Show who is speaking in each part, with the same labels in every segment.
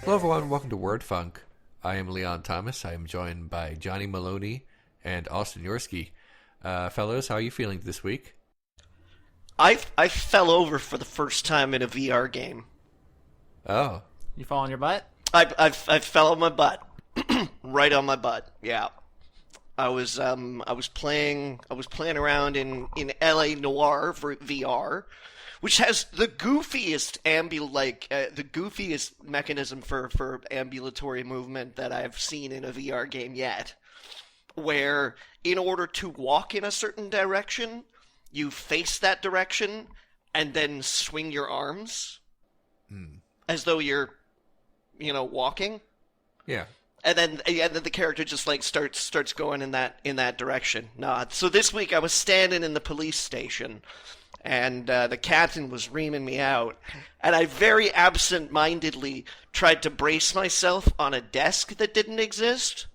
Speaker 1: Hello, everyone. Welcome to Word Funk. I am Leon Thomas. I am joined by Johnny Maloney and Austin Yorsky. Fellows, how are you feeling this week?
Speaker 2: I fell over for the first time in a VR game.
Speaker 1: Oh.
Speaker 3: You fall on your butt?
Speaker 2: I fell on my butt. Right on my butt. Yeah. I was playing around in LA Noire for VR, which has the goofiest the goofiest mechanism for ambulatory movement that I've seen in a VR game yet. Where in order to walk in a certain direction, you face that direction and then swing your arms as though you're, walking.
Speaker 1: Yeah.
Speaker 2: And then the character just starts going in that direction. So this week I was standing in the police station, and the captain was reaming me out, and I very absent-mindedly tried to brace myself on a desk that didn't exist.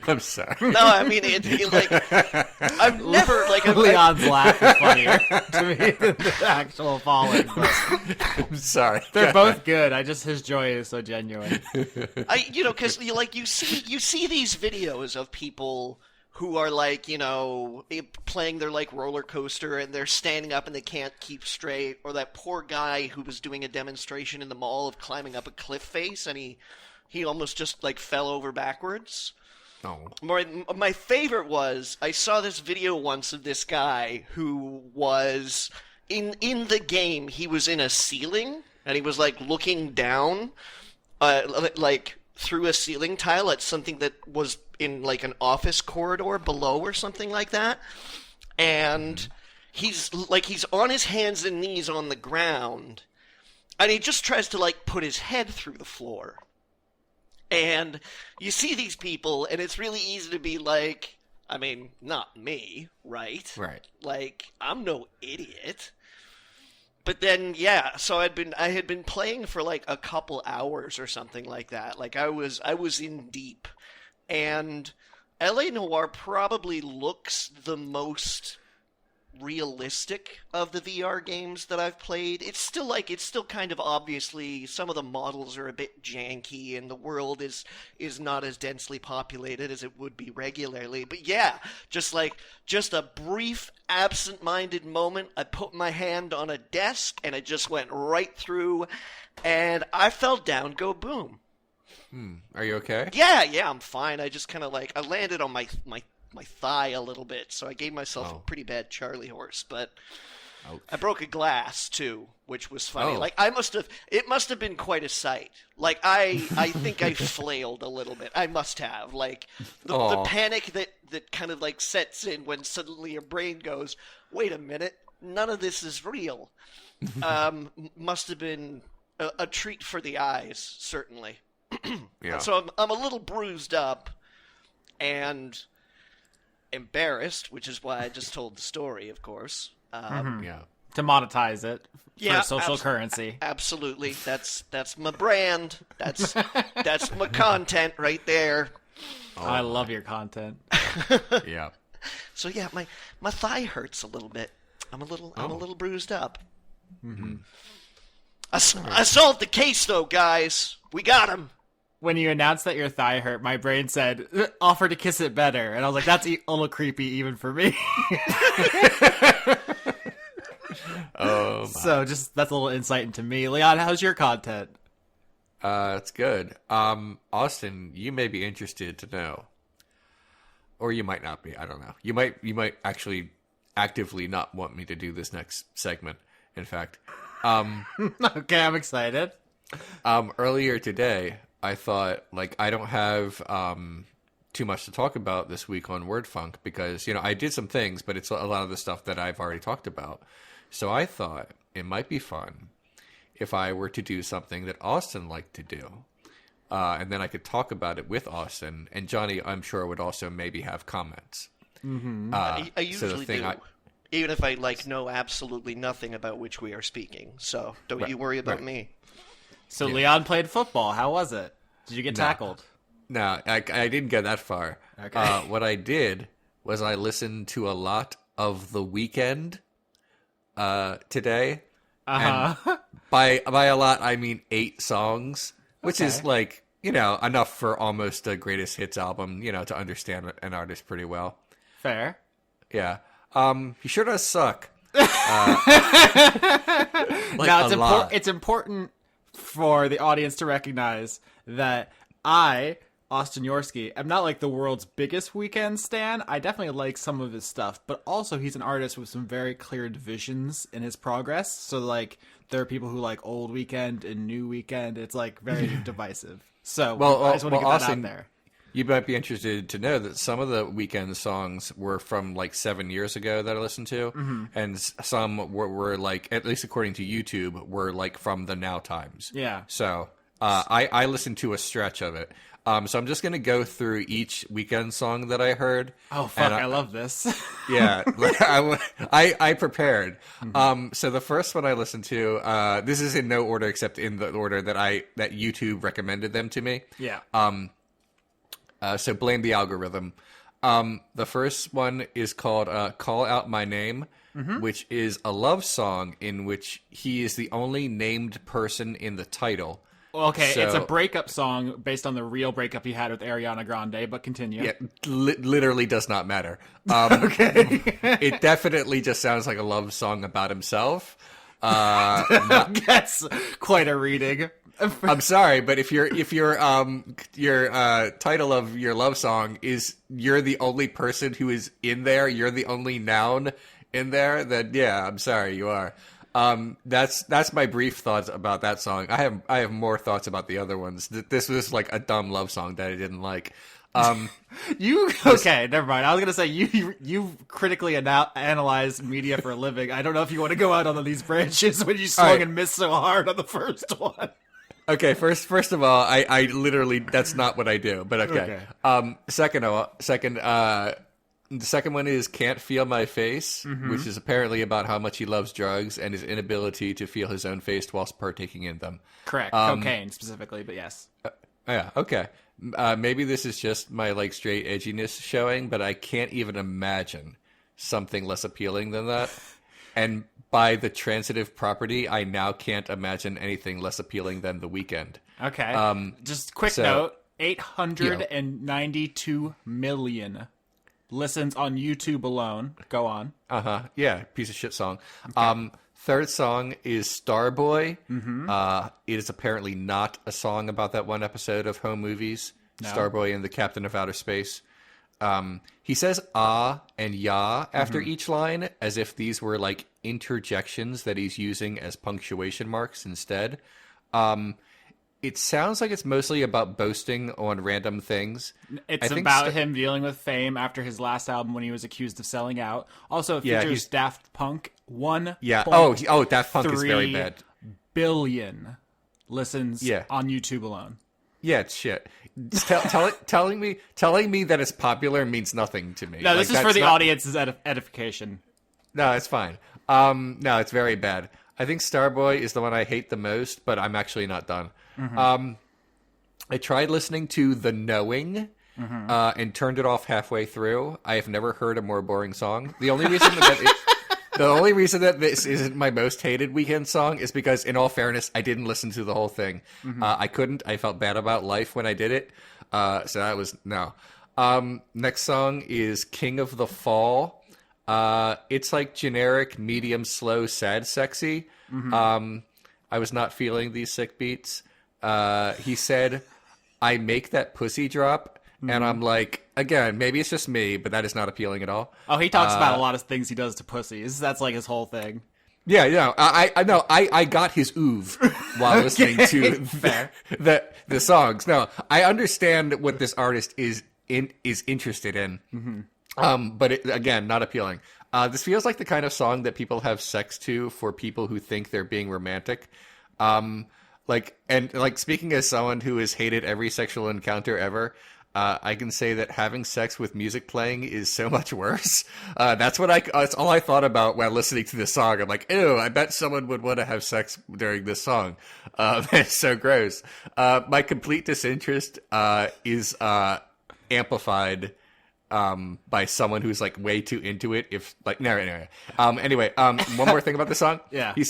Speaker 1: I'm sorry.
Speaker 2: No, I mean, I've never,
Speaker 3: Leon's laugh is funnier to me than the actual falling.
Speaker 1: I'm sorry.
Speaker 3: They're both good. His joy is so genuine.
Speaker 2: Because you see these videos of people who are playing their roller coaster and they're standing up and they can't keep straight, or that poor guy who was doing a demonstration in the mall of climbing up a cliff face and he almost just fell over backwards.
Speaker 1: Oh.
Speaker 2: My favorite was, I saw this video once of this guy who was in the game. He was in a ceiling and he was looking down through a ceiling tile at something that was in an office corridor below or something like that. And he's on his hands and knees on the ground, and he just tries to put his head through the floor. And you see these people, and it's really easy to be not me, right?
Speaker 1: Right.
Speaker 2: I'm no idiot. But then, so I had been playing for a couple hours or something like that. I was in deep. And LA Noire probably looks the most realistic of the VR games that I've played. It's still kind of obviously some of the models are a bit janky and the world is not as densely populated as it would be regularly. But yeah, just a brief absent-minded moment, I put my hand on a desk and it just went right through and I fell down, go boom.
Speaker 1: Are you okay?
Speaker 2: Yeah, I'm fine. I just kind of I landed on my thigh a little bit, so I gave myself a pretty bad Charlie horse, but ouch. I broke a glass too, which was funny. It must have been quite a sight. I think I flailed a little bit. I must have. The panic that kind of sets in when suddenly your brain goes, wait a minute, none of this is real. Must have been a treat for the eyes, certainly.
Speaker 1: Yeah.
Speaker 2: So I'm a little bruised up and embarrassed, which is why I just told the story, of course.
Speaker 1: Yeah.
Speaker 3: To monetize it for social currency.
Speaker 2: Absolutely. That's my brand. That's my content right there.
Speaker 3: I love your content.
Speaker 1: Yeah.
Speaker 2: So yeah, my thigh hurts a little bit. I'm a little bruised up.
Speaker 1: Mm-hmm.
Speaker 2: I solved the case though, guys. We got him.
Speaker 3: When you announced that your thigh hurt, my brain said, offer to kiss it better. And I was like, that's a little creepy even for me.
Speaker 1: Oh, my.
Speaker 3: So that's a little insight into me. Leon, how's your content?
Speaker 1: It's good. Austin, you may be interested to know. Or you might not be. I don't know. You might actually actively not want me to do this next segment, in fact.
Speaker 3: Okay, I'm excited.
Speaker 1: Earlier today, I thought, I don't have too much to talk about this week on WordFunk because, I did some things, but it's a lot of the stuff that I've already talked about. So I thought it might be fun if I were to do something that Austin liked to do. And then I could talk about it with Austin. And Johnny, I'm sure, would also maybe have comments.
Speaker 2: Mm-hmm. I usually do. Even if I know absolutely nothing about which we are speaking. So don't you worry about me.
Speaker 3: So Leon played football. How was it? Did you get tackled?
Speaker 1: No, I didn't get that far.
Speaker 3: Okay.
Speaker 1: What I did was I listened to a lot of The Weeknd today. And by a lot, I mean 8 songs, which is like, enough for almost a greatest hits album, to understand an artist pretty well.
Speaker 3: Fair.
Speaker 1: Yeah. He sure does suck.
Speaker 3: Now, it's important for the audience to recognize that I, Austin Yorsky, am not like the world's biggest Weeknd stan. I definitely like some of his stuff, but also he's an artist with some very clear divisions in his progress. So like there are people who like old Weeknd and new Weeknd. It's like very divisive. So I just want to get that out there.
Speaker 1: You might be interested to know that some of the Weeknd songs were from like 7 years ago that I listened to, and some were like, at least according to YouTube, were like from the now times.
Speaker 3: Yeah.
Speaker 1: So I listened to a stretch of it. So I'm just going to go through each Weeknd song that I heard.
Speaker 3: Oh, fuck, I love this.
Speaker 1: Yeah, I prepared. So the first one I listened to, this is in no order except in the order that YouTube recommended them to me.
Speaker 3: Yeah.
Speaker 1: So blame the algorithm. The first one is called Call Out My Name, which is a love song in which he is the only named person in the title.
Speaker 3: Okay, so, it's a breakup song based on the real breakup he had with Ariana Grande, but continue.
Speaker 1: Yeah, literally does not matter.
Speaker 3: Okay.
Speaker 1: It definitely just sounds like a love song about himself.
Speaker 3: That's quite a reading.
Speaker 1: I'm sorry, but if your title of your love song is you're the only person who is in there, you're the only noun in there, then yeah, I'm sorry, you are. That's my brief thoughts about that song. I have more thoughts about the other ones. This was like a dumb love song that I didn't like.
Speaker 3: Okay, never mind. I was gonna say you critically analyze media for a living. I don't know if you want to go out on these branches when you swung and missed so hard on the first one.
Speaker 1: Okay, first of all, I literally, that's not what I do, but okay. The second one is Can't Feel My Face, which is apparently about how much he loves drugs and his inability to feel his own face whilst partaking in them.
Speaker 3: Correct. Cocaine specifically, but yes.
Speaker 1: Yeah, okay. Maybe this is just my like straight edginess showing, but I can't even imagine something less appealing than that. And by the transitive property, I now can't imagine anything less appealing than The Weeknd.
Speaker 3: Okay. Just quick note, 892 million listens on YouTube alone. Go on.
Speaker 1: Yeah, piece of shit song. Okay. Third song is Starboy. It is apparently not a song about that one episode of Home Movies, no. Starboy and the Captain of Outer Space. He says ah and ya after each line, as if these were like interjections that he's using as punctuation marks instead. It sounds like it's mostly about boasting on random things.
Speaker 3: It's about him dealing with fame after his last album when he was accused of selling out. Also, it features Daft Punk.
Speaker 1: Daft Punk is very bad.
Speaker 3: Billion listens on YouTube alone.
Speaker 1: Yeah, it's shit. Telling me that it's popular means nothing to me.
Speaker 3: No, this is for the audience's edification.
Speaker 1: No, it's fine. No, it's very bad. I think Starboy is the one I hate the most, but I'm actually not done. I tried listening to The Knowing and turned it off halfway through. I have never heard a more boring song. The only reason that this isn't my most hated Weeknd song is because, in all fairness, I didn't listen to the whole thing. I couldn't. I felt bad about life when I did it. So that was no. Next song is King of the Fall. It's like generic, medium, slow, sad, sexy. I was not feeling these sick beats. He said, I make that pussy drop. And I'm like, again, maybe it's just me, but that is not appealing at all.
Speaker 3: Oh, he talks about a lot of things he does to pussies. That's like his whole thing.
Speaker 1: Yeah, I got his oove while listening to the songs. No, I understand what this artist is interested in. But again, not appealing. This feels like the kind of song that people have sex to for people who think they're being romantic. Speaking as someone who has hated every sexual encounter ever, I can say that having sex with music playing is so much worse. That's all I thought about while listening to this song. I'm like, ew, I bet someone would want to have sex during this song. It's so gross. My complete disinterest is amplified by someone who's like way too into it. If like no, anyway. Anyway, one more thing about the song.
Speaker 3: Yeah.
Speaker 1: He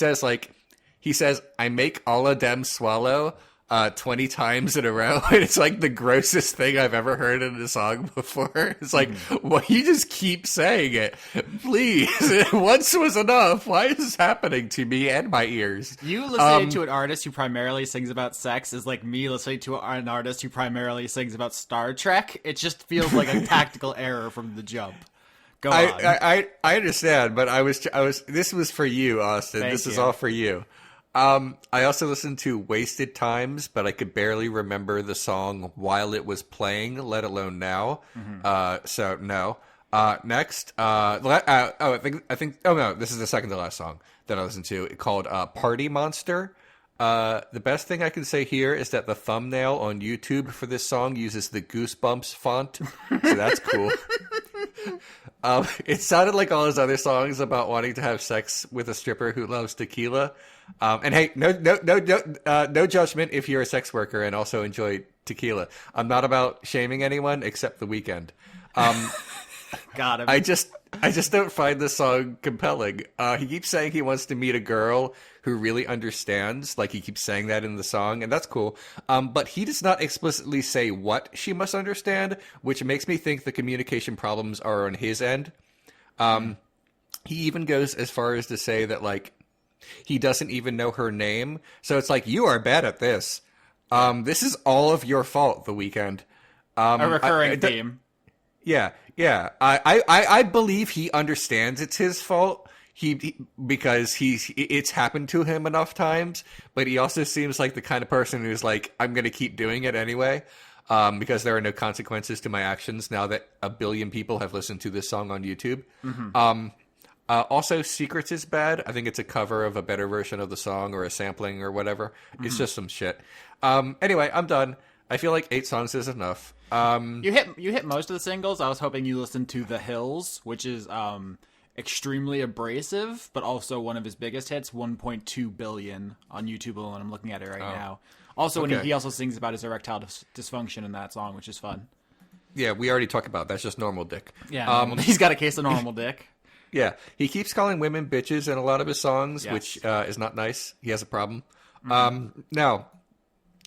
Speaker 1: says, I make all of them swallow 20 times in a row. And it's like the grossest thing I've ever heard in a song before. It's like, well, you just keep saying it. Please. Once was enough. Why is this happening to me and my ears?
Speaker 3: You listening to an artist who primarily sings about sex is like me listening to an artist who primarily sings about Star Trek. It just feels like a tactical error from the jump. Go on.
Speaker 1: I understand, but I was this was for you, Austin. This is all for you. I also listened to Wasted Times, but I could barely remember the song while it was playing, let alone now. So no. Next, I think. Oh no, this is the second to last song that I listened to, called "Party Monster." The best thing I can say here is that the thumbnail on YouTube for this song uses the Goosebumps font, so that's cool. It sounded like all his other songs about wanting to have sex with a stripper who loves tequila. And hey, no judgment if you're a sex worker and also enjoy tequila. I'm not about shaming anyone except The Weeknd.
Speaker 3: Got him.
Speaker 1: I just don't find this song compelling. He keeps saying he wants to meet a girl who really understands, like he keeps saying that in the song, and that's cool. But he does not explicitly say what she must understand, which makes me think the communication problems are on his end. He even goes as far as to say that, like, he doesn't even know her name. So it's like, you are bad at this. This is all of your fault, The Weeknd.
Speaker 3: A recurring theme.
Speaker 1: Yeah. I believe he understands it's his fault. Because it's happened to him enough times, but he also seems like the kind of person who's like, I'm going to keep doing it anyway, because there are no consequences to my actions now that 1 billion people have listened to this song on YouTube. Also, Secrets is bad. I think it's a cover of a better version of the song or a sampling or whatever. It's just some shit. Anyway, I'm done. I feel like 8 songs is enough.
Speaker 3: You hit most of the singles. I was hoping you listened to The Hills, which is extremely abrasive, but also one of his biggest hits, 1.2 billion on YouTube alone. I'm looking at it right now. Also, when he also sings about his erectile dysfunction in that song, which is fun.
Speaker 1: Yeah, we already talked about that's just normal dick.
Speaker 3: Yeah, he's got a case of normal dick.
Speaker 1: Yeah, he keeps calling women bitches in a lot of his songs, which is not nice. He has a problem. Now,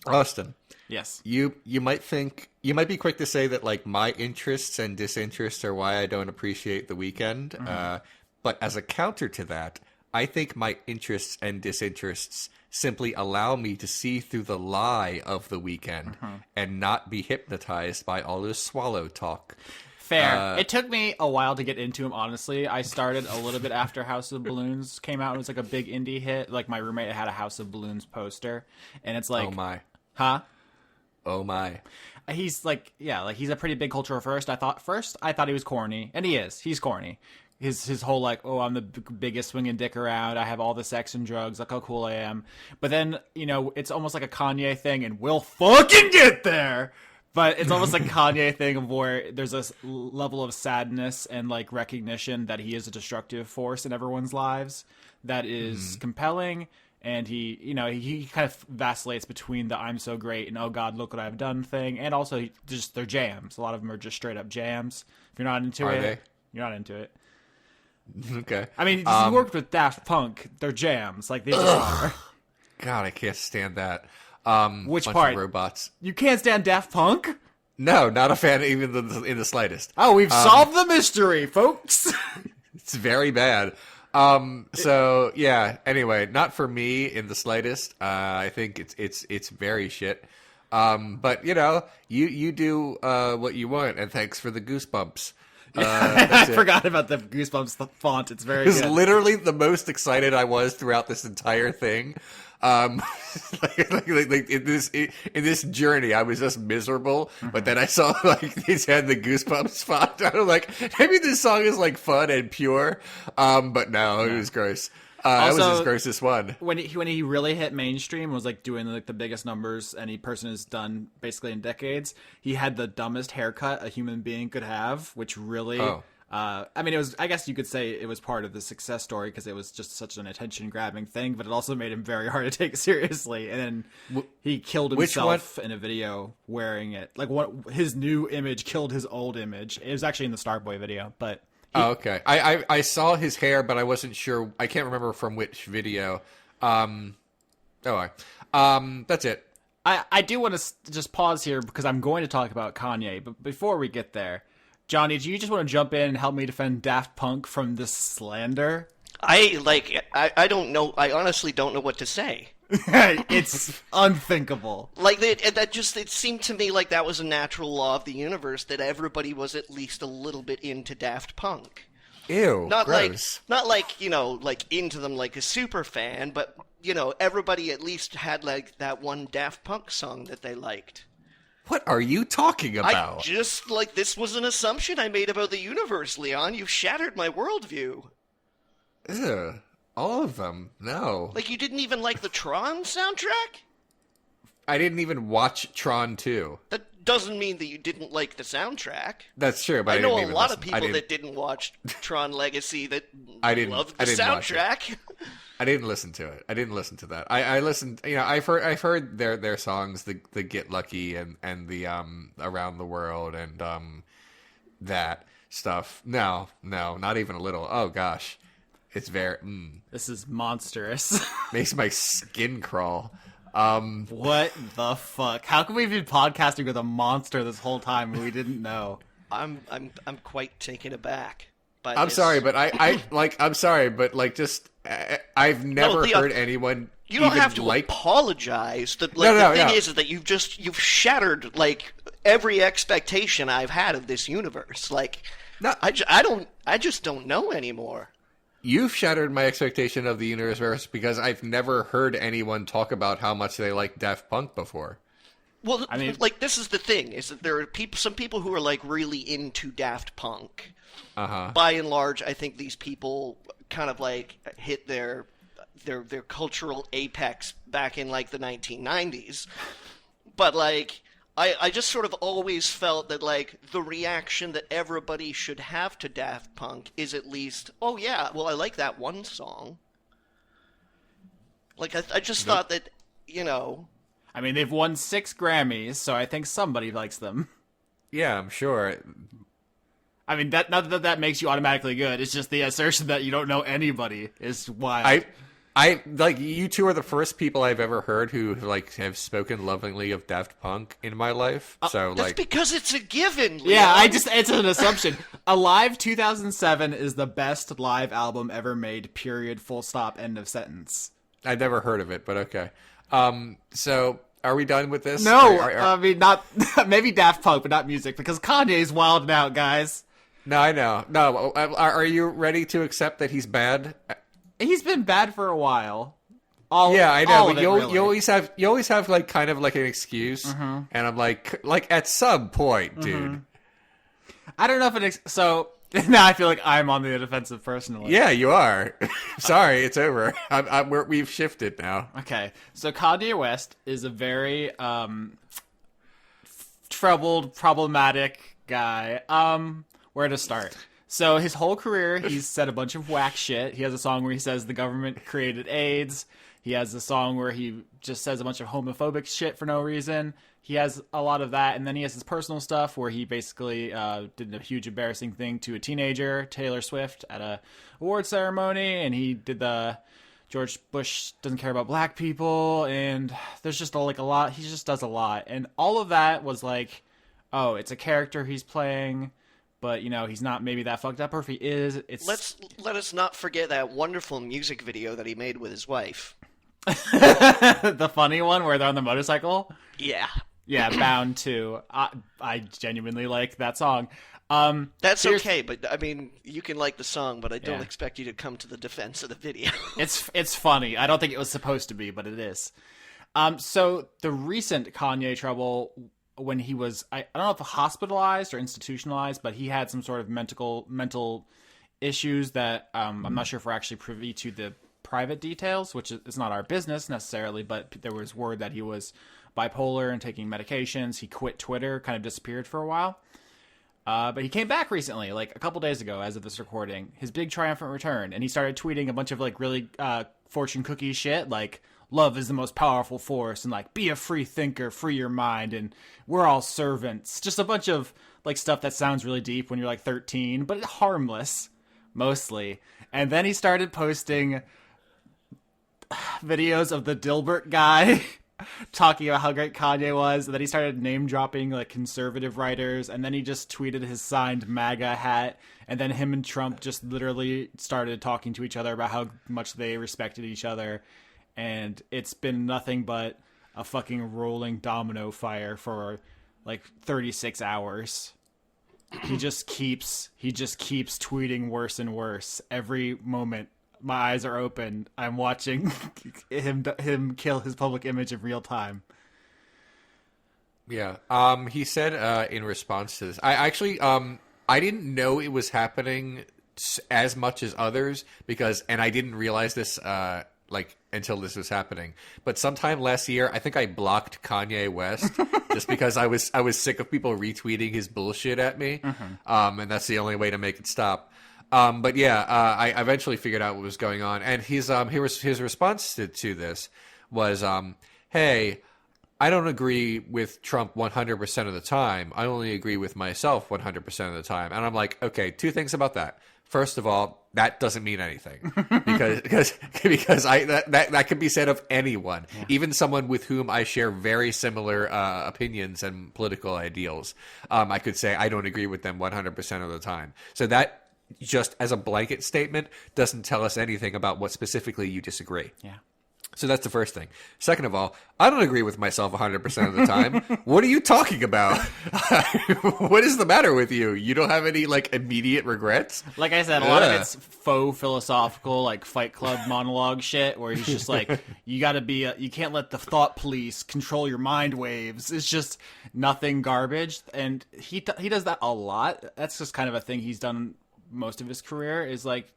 Speaker 1: Austin.
Speaker 3: Yes.
Speaker 1: You might be quick to say that, like, my interests and disinterests are why I don't appreciate The Weeknd. But as a counter to that, I think my interests and disinterests simply allow me to see through the lie of The Weeknd and not be hypnotized by all his swallow talk.
Speaker 3: Fair. It took me a while to get into him, honestly. I started a little bit after House of Balloons came out. It was like a big indie hit. Like, my roommate had a House of Balloons poster, and it's like...
Speaker 1: Oh, my.
Speaker 3: Huh?
Speaker 1: Oh, my.
Speaker 3: He's like, he's a pretty big cultural first. I thought he was corny, and he is. He's corny. His whole, like, oh, I'm the biggest swinging dick around. I have all the sex and drugs. Look how cool I am. But then, it's almost like a Kanye thing, and we'll fucking get there. But it's almost like Kanye thing of where there's this level of sadness and, like, recognition that he is a destructive force in everyone's lives that is compelling. And he kind of vacillates between the I'm so great and oh God, look what I've done thing. And also just their jams. A lot of them are just straight up jams. If you're not into it, you're not into it.
Speaker 1: Okay.
Speaker 3: I mean, he worked with Daft Punk. They're jams. Like, they just are.
Speaker 1: God, I can't stand that.
Speaker 3: Which
Speaker 1: bunch
Speaker 3: part?
Speaker 1: Of robots.
Speaker 3: You can't stand Daft Punk?
Speaker 1: No, not a fan even in the slightest.
Speaker 3: Oh, we've solved the mystery, folks.
Speaker 1: It's very bad. So yeah, anyway, not for me in the slightest. I think it's very shit. But you do what you want, and thanks for the goosebumps.
Speaker 3: I forgot about the Goosebumps font. It's very good.
Speaker 1: It was literally the most excited I was throughout this entire thing. Like in this journey, I was just miserable. But then I saw these had the Goosebumps font. I was like, maybe this song is like fun and pure. But no, it was gross. That was his grossest one.
Speaker 3: When he really hit mainstream, was like doing like the biggest numbers any person has done basically in decades. He had the dumbest haircut a human being could have, which really I mean, I guess you could say it was part of the success story because it was just such an attention-grabbing thing, but it also made him very hard to take seriously. And then he killed himself in a video wearing it. Like, his new image killed his old image. It was actually in the Starboy video, but...
Speaker 1: okay. I saw his hair, but I wasn't sure. I can't remember from which video. That's it.
Speaker 3: I do want to just pause here because I'm going to talk about Kanye, but before we get there... Johnny, do you just want to jump in and help me defend Daft Punk from this slander?
Speaker 2: I don't know. I honestly don't know what to say.
Speaker 3: It's unthinkable.
Speaker 2: Like, it seemed to me like that was a natural law of the universe that everybody was at least a little bit into Daft Punk.
Speaker 1: Ew,
Speaker 2: not
Speaker 1: gross.
Speaker 2: like into them like a super fan, but everybody at least had like that one Daft Punk song that they liked.
Speaker 1: What are you talking about?
Speaker 2: This was an assumption I made about the universe, Leon. You've shattered my worldview.
Speaker 1: Ugh, all of them. No.
Speaker 2: Like, you didn't even like the Tron soundtrack?
Speaker 1: I didn't even watch Tron 2.
Speaker 2: That doesn't mean that you didn't like the soundtrack.
Speaker 1: That's true, but
Speaker 2: I
Speaker 1: I didn't
Speaker 2: know
Speaker 1: even
Speaker 2: a lot
Speaker 1: listen.
Speaker 2: of people that didn't watch Tron Legacy that loved the
Speaker 1: I didn't watch
Speaker 2: soundtrack.
Speaker 1: I didn't listen to it. I didn't listen to that. I listened. I've heard their songs, the Get Lucky and the Around the World and that stuff. No, not even a little. Oh gosh, it's very.
Speaker 3: This is monstrous.
Speaker 1: Makes my skin crawl.
Speaker 3: What the fuck? How come we've been podcasting with a monster this whole time and we didn't know?
Speaker 2: I'm quite taken aback. But
Speaker 1: I'm sorry, but I'm sorry, but just I've never heard anyone.
Speaker 2: You don't have to apologize. The thing is that you've shattered like every expectation I've had of this universe. Like, no, I just don't know anymore.
Speaker 1: You've shattered my expectation of the universe because I've never heard anyone talk about how much they like Daft Punk before.
Speaker 2: Well, I mean, like, this is the thing: is that there are some people who are like really into Daft Punk. By and large, I think these people kind of like hit their cultural apex back in like the 1990s. But like, I just sort of always felt that like the reaction that everybody should have to Daft Punk is at least, oh yeah, well I like that one song. Like I just thought that,
Speaker 3: I mean, they've won 6 Grammys, so I think somebody likes them.
Speaker 1: Yeah, I'm sure.
Speaker 3: I mean, not that makes you automatically good. It's just the assertion that you don't know anybody is wild.
Speaker 1: I like, you two are the first people I've ever heard who like have spoken lovingly of Daft Punk in my life. So
Speaker 2: that's because it's a given, Leon.
Speaker 3: Yeah, it's an assumption. Alive 2007 is the best live album ever made. Period. Full stop. End of sentence.
Speaker 1: I've never heard of it, but okay. So are we done with this?
Speaker 3: No, I mean, not maybe Daft Punk, but not music, because Kanye's wilding out, guys.
Speaker 1: No, I know. No, are you ready to accept that he's bad?
Speaker 3: He's been bad for a while.
Speaker 1: Yeah, I know. But you always have like kind of like an excuse, and I'm like at some point, dude.
Speaker 3: I don't know if so. Now I feel like I'm on the defensive personally.
Speaker 1: Yeah, you are. Sorry, it's over. We've shifted now.
Speaker 3: Okay, so Kanye West is a very troubled, problematic guy. Where to start? So his whole career, he's said a bunch of whack shit. He has a song where he says the government created AIDS. He has a song where he just says a bunch of homophobic shit for no reason. He has a lot of that. And then he has his personal stuff where he basically did a huge embarrassing thing to a teenager, Taylor Swift, at a award ceremony. And he did the George Bush doesn't care about black people. And there's just a lot. He just does a lot. And all of that was like, oh, it's a character he's playing. But, he's not maybe that fucked up, or if he is, it's...
Speaker 2: Let us not forget that wonderful music video that he made with his wife.
Speaker 3: The funny one where they're on the motorcycle?
Speaker 2: Yeah.
Speaker 3: Yeah, Bound to. I genuinely like that song.
Speaker 2: That's okay, but, I mean, you can like the song, but I don't expect you to come to the defense of the video.
Speaker 3: It's funny. I don't think it was supposed to be, but it is. So, the recent Kanye trouble... when he was, I don't know if hospitalized or institutionalized, but he had some sort of mental issues that I'm not sure if we're actually privy to the private details, which is not our business necessarily, but there was word that he was bipolar and taking medications. He quit Twitter, kind of disappeared for a while. But he came back recently, like a couple days ago, as of this recording, his big triumphant return, and he started tweeting a bunch of like really fortune cookie shit, like love is the most powerful force, and like be a free thinker, free your mind, and we're all servants. Just a bunch of like stuff that sounds really deep when you're like 13, but harmless mostly. And then he started posting videos of the Dilbert guy talking about how great Kanye was, and then he started name dropping like conservative writers, and then he just tweeted his signed MAGA hat, and then him and Trump just literally started talking to each other about how much they respected each other, and it's been nothing but a fucking rolling domino fire for like 36 hours. He just keeps tweeting worse and worse every moment. My eyes are open. I'm watching him kill his public image in real time.
Speaker 1: Yeah. He said in response to this, I didn't know it was happening as much as others and I didn't realize this until this was happening. But sometime last year, I think I blocked Kanye West just because I was sick of people retweeting his bullshit at me, and that's the only way to make it stop. But yeah, I eventually figured out what was going on, and his response to this was, "Hey, I don't agree with Trump 100% of the time. I only agree with myself 100% of the time." And I'm like, okay, two things about that. First of all, that doesn't mean anything because that can be said of anyone, even someone with whom I share very similar opinions and political ideals. I could say I don't agree with them 100% of the time. So that, just as a blanket statement, doesn't tell us anything about what specifically you disagree.
Speaker 3: Yeah.
Speaker 1: So that's the first thing. Second of all, I don't agree with myself 100% of the time. What are you talking about? What is the matter with you? You don't have any like immediate regrets?
Speaker 3: Like I said, a lot of it's faux philosophical, like Fight Club monologue shit, where he's just like, you can't let the thought police control your mind waves. It's just nothing garbage. And he does that a lot. That's just kind of a thing he's done most of his career, is like,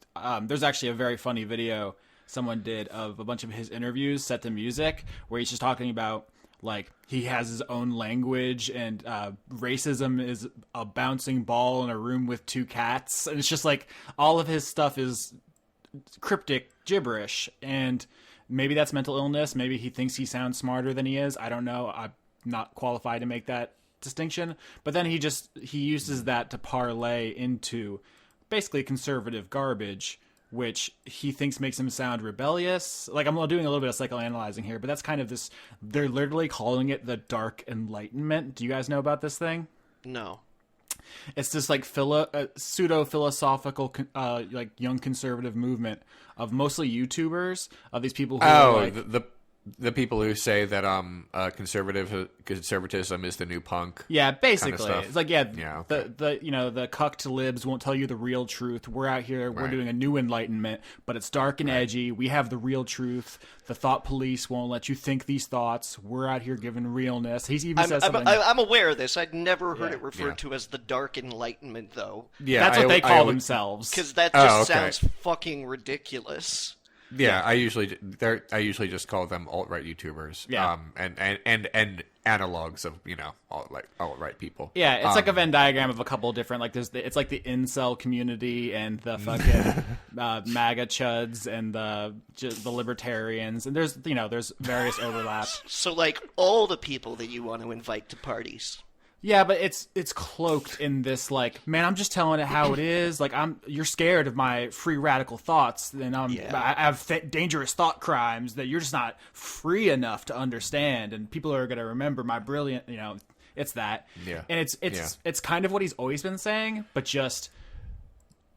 Speaker 3: there's actually a very funny video someone did of a bunch of his interviews set to music, where he's just talking about like he has his own language, and racism is a bouncing ball in a room with two cats, and it's just like all of his stuff is cryptic gibberish. And maybe that's mental illness, maybe he thinks he sounds smarter than he is. I don't know, I'm not qualified to make that distinction. But then he uses that to parlay into basically conservative garbage, which he thinks makes him sound rebellious. Like, I'm doing a little bit of psychoanalyzing here, but that's kind of this, they're literally calling it the Dark Enlightenment. Do you guys know about this thing?
Speaker 2: No.
Speaker 3: It's this like pseudo-philosophical like young conservative movement of mostly YouTubers, of these people who are like,
Speaker 1: the people who say that conservatism is the new punk.
Speaker 3: Yeah, basically.
Speaker 1: Kind of
Speaker 3: it's like,
Speaker 1: okay.
Speaker 3: the cucked libs won't tell you the real truth. We're out here, we're doing a new enlightenment, but it's dark and edgy. We have the real truth. The thought police won't let you think these thoughts. We're out here giving realness. He's even says something.
Speaker 2: I'm aware of this. I'd never heard it referred to as the Dark Enlightenment, though.
Speaker 3: Yeah, that's what they call themselves.
Speaker 2: Because that just sounds fucking ridiculous.
Speaker 1: Yeah, I usually just call them alt-right YouTubers.
Speaker 3: Yeah.
Speaker 1: And analogs of alt-right people.
Speaker 3: Yeah, it's like a Venn diagram of a couple of different, like it's like the incel community and the fucking MAGA chuds and the libertarians, and there's various overlaps.
Speaker 2: So like all the people that you want to invite to parties.
Speaker 3: Yeah, but it's cloaked in this like, man, I'm just telling it how it is. Like, you're scared of my free radical thoughts, and I have dangerous thought crimes that you're just not free enough to understand, and people are gonna remember my brilliant, it's that.
Speaker 1: Yeah.
Speaker 3: And it's kind of what he's always been saying, but just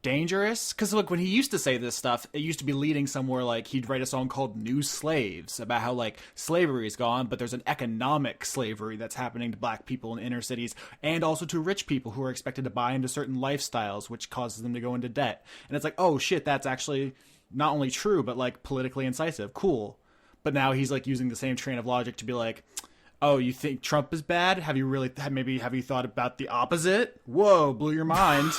Speaker 3: dangerous. Because look, when he used to say this stuff, it used to be leading somewhere like he'd write a song called New Slaves about how like slavery is gone, but there's an economic slavery that's happening to black people in inner cities, and also to rich people who are expected to buy into certain lifestyles, which causes them to go into debt. And it's like, oh shit, that's actually not only true, but like politically incisive. Cool. But now he's like using the same train of logic to be like, oh, you think Trump is bad? Have you thought about the opposite? Whoa, blew your mind.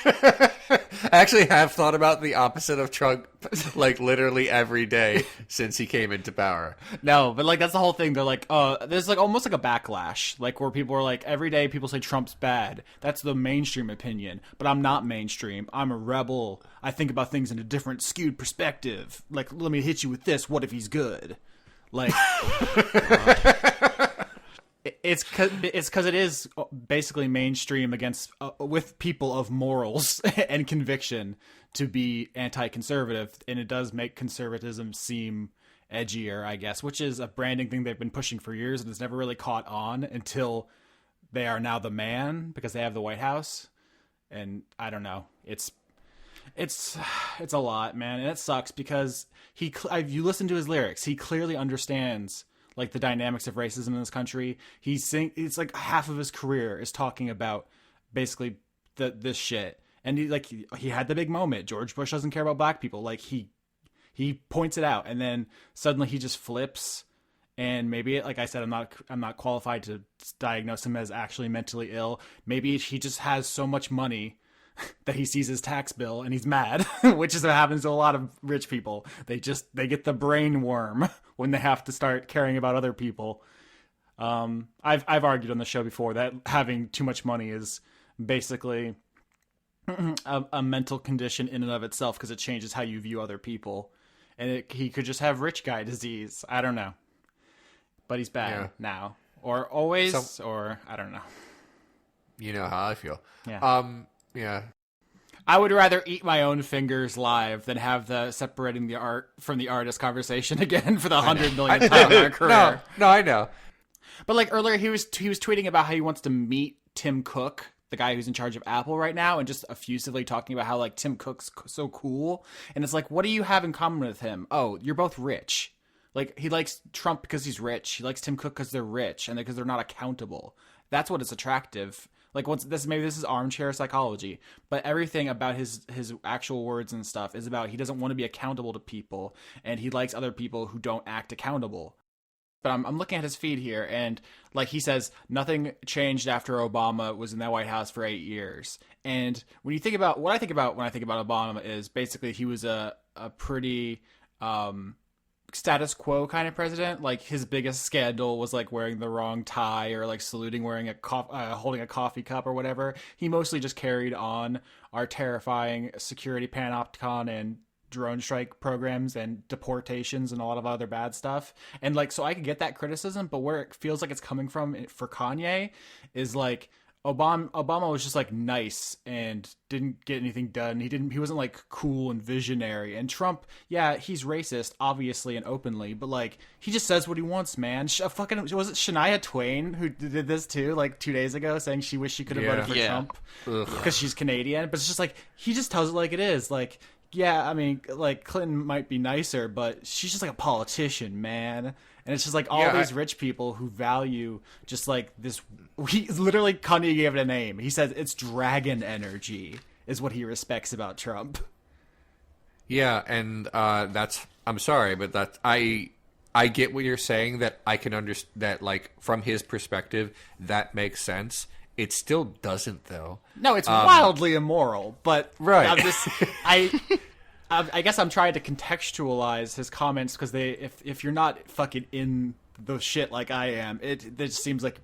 Speaker 1: I actually have thought about the opposite of Trump, like literally every day since he came into power.
Speaker 3: No, but like that's the whole thing. They're like, there's like almost like a backlash, like where people are like, every day people say Trump's bad. That's the mainstream opinion, but I'm not mainstream. I'm a rebel. I think about things in a different, skewed perspective. Like, let me hit you with this. What if he's good? Like, it's because it is basically mainstream against with people of morals and conviction to be anti-conservative, and it does make conservatism seem edgier, I guess, which is a branding thing they've been pushing for years, and it's never really caught on until they are now the man because they have the White House. And I don't know, it's a lot, man, and it sucks because you listen to his lyrics, he clearly understands like the dynamics of racism in this country. It's like half of his career is talking about basically this shit, and he had the big moment. George Bush doesn't care about black people. Like he points it out, and then suddenly he just flips. And maybe, like I said, I'm not qualified to diagnose him as actually mentally ill. Maybe he just has so much money that he sees his tax bill and he's mad, which is what happens to a lot of rich people. They get the brain worm when they have to start caring about other people. I've argued on the show before that having too much money is basically a mental condition in and of itself, because it changes how you view other people. And he could just have rich guy disease. I don't know. But he's bad now. Or always, or I don't know.
Speaker 1: You know how I feel.
Speaker 3: Yeah.
Speaker 1: Yeah.
Speaker 3: I would rather eat my own fingers live than have the separating the art from the artist conversation again for the 100 millionth time in our career.
Speaker 1: No, I know.
Speaker 3: But like earlier, he was tweeting about how he wants to meet Tim Cook, the guy who's in charge of Apple right now, and just effusively talking about how like Tim Cook's so cool. And it's like, what do you have in common with him? Oh, you're both rich. Like, he likes Trump because he's rich. He likes Tim Cook because they're rich and because they're not accountable. That's what is attractive. Like, maybe this is armchair psychology, but everything about his actual words and stuff is about he doesn't want to be accountable to people, and he likes other people who don't act accountable. But I'm looking at his feed here, and like he says, nothing changed after Obama was in that White House for 8 years. And when you think about what I think about when I think about Obama is basically he was a pretty status quo kind of president. Like his biggest scandal was like wearing the wrong tie or like saluting wearing holding a coffee cup or whatever. He mostly just carried on our terrifying security panopticon and drone strike programs and deportations and a lot of other bad stuff. And like, so I could get that criticism, but where it feels like it's coming from for Kanye is like Obama was just like nice and didn't get anything done. He wasn't like cool and visionary. And Trump, yeah, he's racist, obviously and openly, but like he just says what he wants, man. Was it Shania Twain who did this too, like 2 days ago, saying she wished she could have voted for Trump because she's Canadian? But it's just like he just tells it like it is. Like, yeah, I mean, like Clinton might be nicer, but she's just like a politician, man. And it's just like all these rich people who value just like this. Literally, Kanye gave it a name. He said it's dragon energy is what he respects about Trump.
Speaker 1: Yeah, and I'm sorry, but I get what you're saying. That I can understand that, like from his perspective, that makes sense. It still doesn't, though.
Speaker 3: No, it's wildly immoral. But
Speaker 1: right,
Speaker 3: I guess I'm trying to contextualize his comments because if you're not fucking in the shit like I am, it just seems like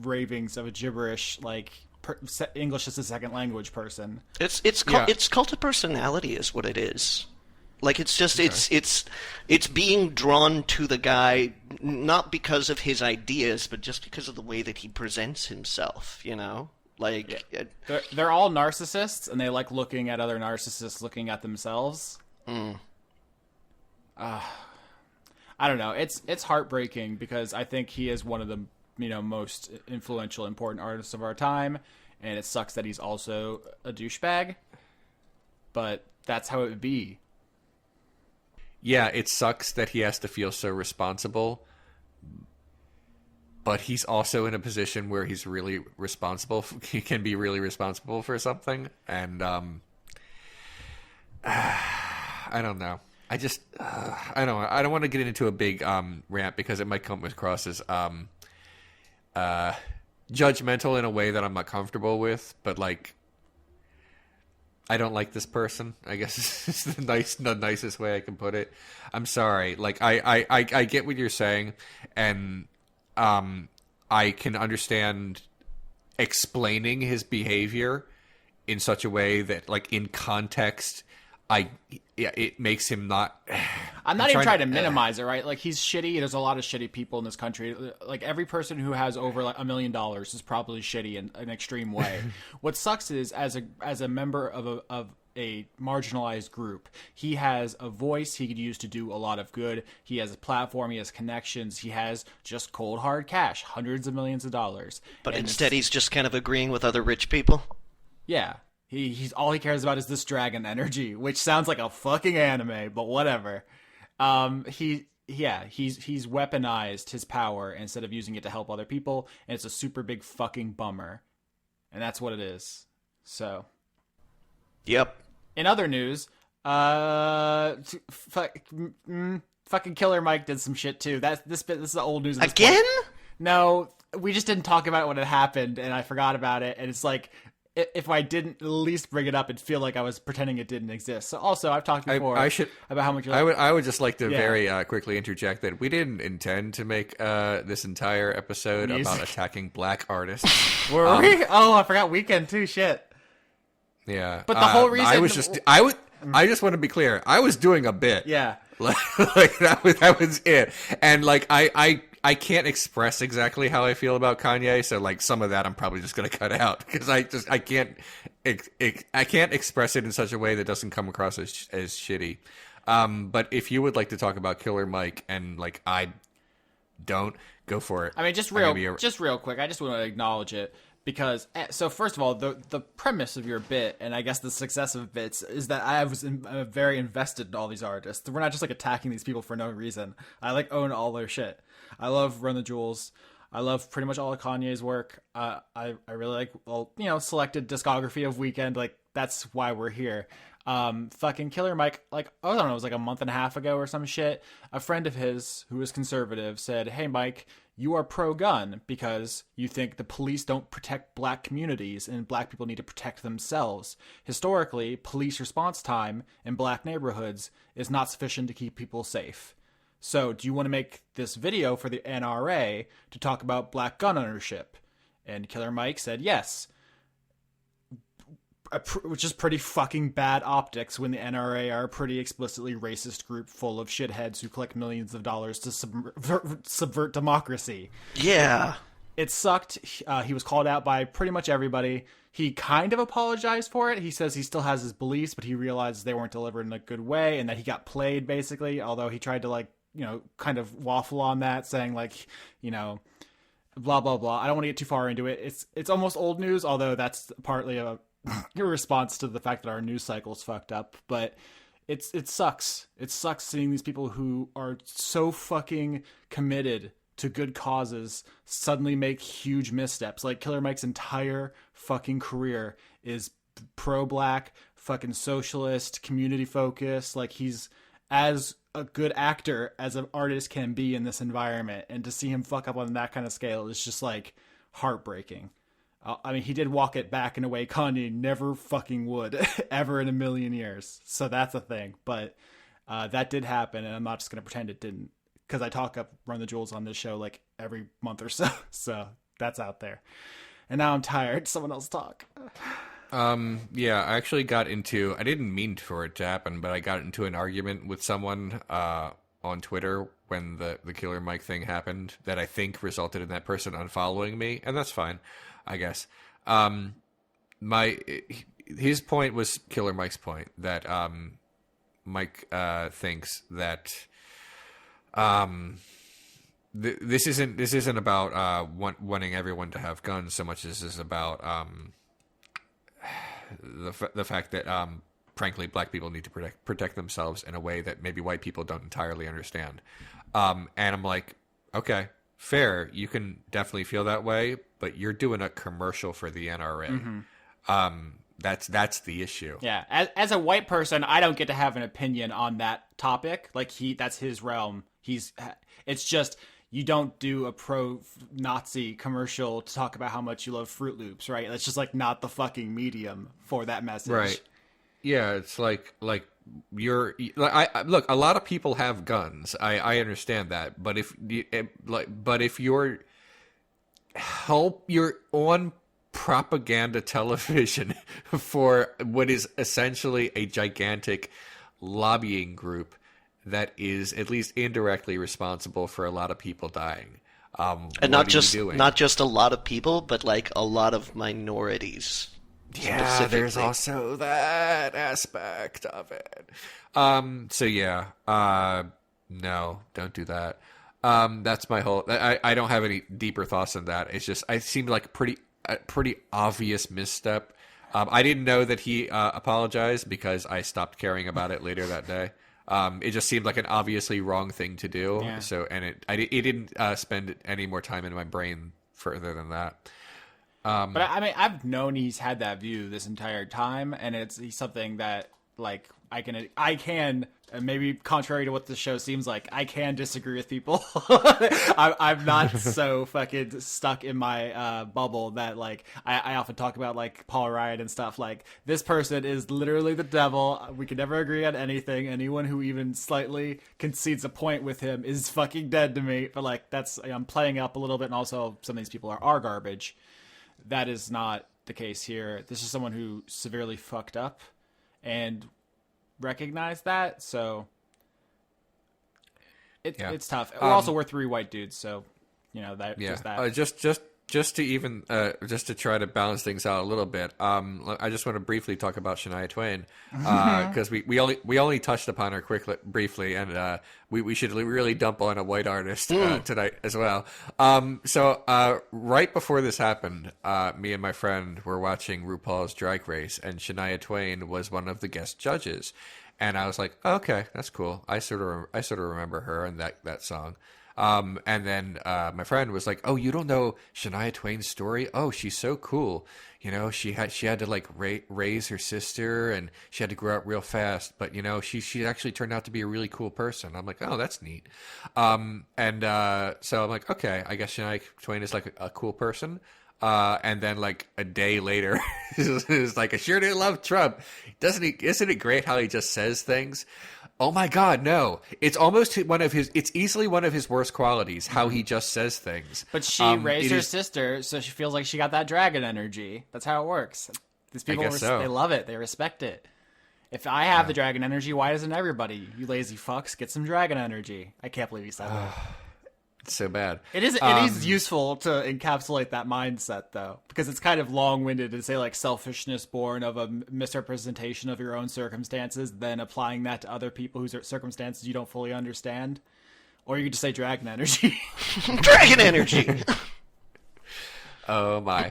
Speaker 3: ravings of a gibberish like English as a second language person.
Speaker 2: It's cult of personality is what it is. Like it's just it's being drawn to the guy not because of his ideas, but just because of the way that he presents himself. You know. Like
Speaker 3: they're all narcissists, and they like looking at other narcissists looking at themselves. I don't know. It's heartbreaking because I think he is one of the most influential, important artists of our time, and it sucks that he's also a douchebag. But that's how it would be.
Speaker 1: Yeah, it sucks that he has to feel so responsible. But he's also in a position where he's really responsible. He can be really responsible for something. And I don't know. I don't want to get into a big rant because it might come across as judgmental in a way that I'm not comfortable with. But like, I don't like this person, I guess is the nicest way I can put it. I'm sorry. Like, I get what you're saying, and I can understand explaining his behavior in such a way that, like, in context, it makes him not.
Speaker 3: I'm not even trying to minimize it, right? Like, he's shitty. There's a lot of shitty people in this country. Like, every person who has over like $1 million is probably shitty in an extreme way. What sucks is, as a member of a marginalized group, he has a voice he could use to do a lot of good. He has a platform. He has connections. He has just cold hard cash, hundreds of millions of dollars.
Speaker 2: But instead, he's just kind of agreeing with other rich people.
Speaker 3: Yeah. He's all he cares about is this dragon energy, which sounds like a fucking anime, but whatever. He's weaponized his power instead of using it to help other people, and it's a super big fucking bummer. And that's what it is. So.
Speaker 2: Yep.
Speaker 3: In other news, fucking Killer Mike did some shit too. This is the old news.
Speaker 2: Again?
Speaker 3: No, we just didn't talk about it when it happened, and I forgot about it. And it's like, if I didn't at least bring it up, it'd feel like I was pretending it didn't exist. So also, I've talked before about how much
Speaker 1: I would just like to very quickly interject that we didn't intend to make this entire episode about attacking black artists.
Speaker 3: Were we? Oh, I forgot Weeknd too. Shit.
Speaker 1: Yeah,
Speaker 3: but the whole reason
Speaker 1: I just want to be clear. I was doing a bit.
Speaker 3: Yeah,
Speaker 1: like that was it. And like I can't express exactly how I feel about Kanye, so like some of that I'm probably just gonna cut out because I can't express it in such a way that doesn't come across as shitty. But if you would like to talk about Killer Mike and like I don't, go for it.
Speaker 3: I mean, just real quick, I just want to acknowledge it. Because, so first of all, the premise of your bit, and I guess the success of bits, is that I was very invested in all these artists. We're not just, like, attacking these people for no reason. I, like, own all their shit. I love Run the Jewels. I love pretty much all of Kanye's work. I really like, selected discography of Weeknd. Like, that's why we're here. Fucking Killer Mike, like, I don't know, it was like a month and a half ago or some shit. A friend of his, who is conservative, said, "Hey, Mike, you are pro-gun because you think the police don't protect black communities and black people need to protect themselves. Historically, police response time in black neighborhoods is not sufficient to keep people safe. So do you want to make this video for the NRA to talk about black gun ownership?" And Killer Mike said yes. Which is pretty fucking bad optics when the NRA are a pretty explicitly racist group full of shitheads who collect millions of dollars to subvert democracy.
Speaker 2: Yeah.
Speaker 3: It sucked. He was called out by pretty much everybody. He kind of apologized for it. He says he still has his beliefs, but he realizes they weren't delivered in a good way and that he got played, basically, although he tried to, kind of waffle on that, saying, blah, blah, blah. I don't want to get too far into it. It's almost old news, although that's partly a response to the fact that our news cycle's fucked up, but it sucks. It sucks seeing these people who are so fucking committed to good causes suddenly make huge missteps. Like Killer Mike's entire fucking career is pro-black, fucking socialist, community focused. Like, he's as a good actor as an artist can be in this environment, and to see him fuck up on that kind of scale is just like heartbreaking. I mean, he did walk it back in a way Kanye never fucking would ever in a million years. So that's a thing. But that did happen, and I'm not just going to pretend it didn't, because I talk up Run the Jewels on this show like every month or so. So that's out there. And now I'm tired. Someone else talk.
Speaker 1: Yeah, I actually got into, I didn't mean for it to happen, but I got into an argument with someone on Twitter when the Killer Mike thing happened that I think resulted in that person unfollowing me, and that's fine, I guess. His point was Killer Mike's point, that Mike thinks that this isn't about wanting everyone to have guns so much as this is about the fact that frankly black people need to protect themselves in a way that maybe white people don't entirely understand. And I'm like, okay, fair, you can definitely feel that way, but you're doing a commercial for the NRA. Mm-hmm. That's the issue.
Speaker 3: Yeah, as a white person, I don't get to have an opinion on that topic. Like, that's his realm. It's just, you don't do a pro-Nazi commercial to talk about how much you love Fruit Loops, right? That's just like not the fucking medium for that message.
Speaker 1: Right. Yeah, it's like look, a lot of people have guns. I understand that, but if you're on propaganda television for what is essentially a gigantic lobbying group that is at least indirectly responsible for a lot of people dying.
Speaker 2: And not just a lot of people, but like a lot of minorities.
Speaker 1: Yeah, there's also that aspect of it. So yeah, no, don't do that. That's my whole. I don't have any deeper thoughts on that. It's just it seemed like a pretty obvious misstep. I didn't know that he apologized because I stopped caring about it later that day. It just seemed like an obviously wrong thing to do.
Speaker 3: Yeah.
Speaker 1: So, and it didn't spend any more time in my brain further than that.
Speaker 3: But I mean, I've known he's had that view this entire time, and he's something that like I can maybe contrary to what the show seems like, I can disagree with people. I'm not so fucking stuck in my bubble that like I often talk about like Paul Ryan and stuff. Like, this person is literally the devil. We can never agree on anything. Anyone who even slightly concedes a point with him is fucking dead to me. But like, I'm playing up a little bit, and also some of these people are garbage. That is not the case here. This is someone who severely fucked up and recognized that. So it's tough. We're three white dudes, so you know that.
Speaker 1: Yeah.
Speaker 3: Just that.
Speaker 1: Just to even just to try to balance things out a little bit. I just want to briefly talk about Shania Twain because we only touched upon her briefly, and we should really dump on a white artist tonight as well. So right before this happened, me and my friend were watching RuPaul's Drag Race, and Shania Twain was one of the guest judges, and I was like, oh, okay, that's cool. I sort of remember her and that song. And then my friend was like, "Oh, you don't know Shania Twain's story? Oh, she's so cool. You know, she had to like raise her sister, and she had to grow up real fast. But you know, she actually turned out to be a really cool person." I'm like, "Oh, that's neat." So I'm like, "Okay, I guess Shania Twain is like a cool person." And then like a day later, it's like, "I sure do love Trump. Doesn't he? Isn't it great how he just says things?" Oh my God, no! It's easily one of his worst qualities, how he just says things.
Speaker 3: But she raised her sister, so she feels like she got that dragon energy. That's how it works. These people, they love it. They respect it. If I have the dragon energy, why doesn't everybody? You lazy fucks, get some dragon energy. I can't believe he said that.
Speaker 1: It's so bad.
Speaker 3: It is useful to encapsulate that mindset, though, because it's kind of long-winded to say, like, selfishness born of a misrepresentation of your own circumstances, then applying that to other people whose circumstances you don't fully understand. Or you could just say dragon energy.
Speaker 2: Dragon energy!
Speaker 1: Oh, my.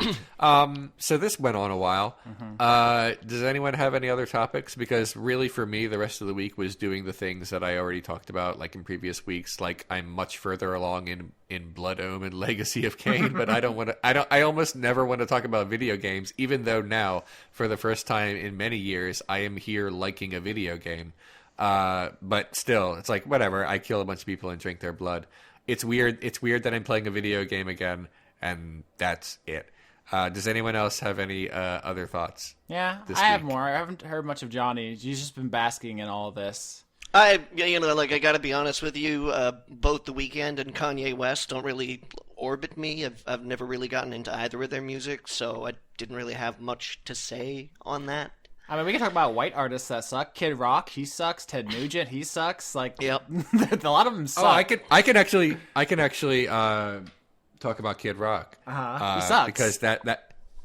Speaker 1: So this went on a while. Does anyone have any other topics? Because really, for me, the rest of the week was doing the things that I already talked about, like in previous weeks. Like, I'm much further along in Blood Omen and Legacy of Kain, but I almost never want to talk about video games, even though now, for the first time in many years, I am here liking a video game. But still, it's like, whatever. I kill a bunch of people and drink their blood. It's weird. It's weird that I'm playing a video game again. And that's it. Does anyone else have any other thoughts?
Speaker 3: Yeah, I have more. I haven't heard much of Johnny. He's just been basking in all of this.
Speaker 2: I got to be honest with you. Both The Weeknd and Kanye West don't really orbit me. I've never really gotten into either of their music, so I didn't really have much to say on that.
Speaker 3: I mean, we can talk about white artists that suck. Kid Rock, he sucks. Ted Nugent, he sucks. Like,
Speaker 2: yep.
Speaker 3: A lot of them suck.
Speaker 1: Oh, I can actually talk about Kid Rock.
Speaker 3: He sucks
Speaker 1: because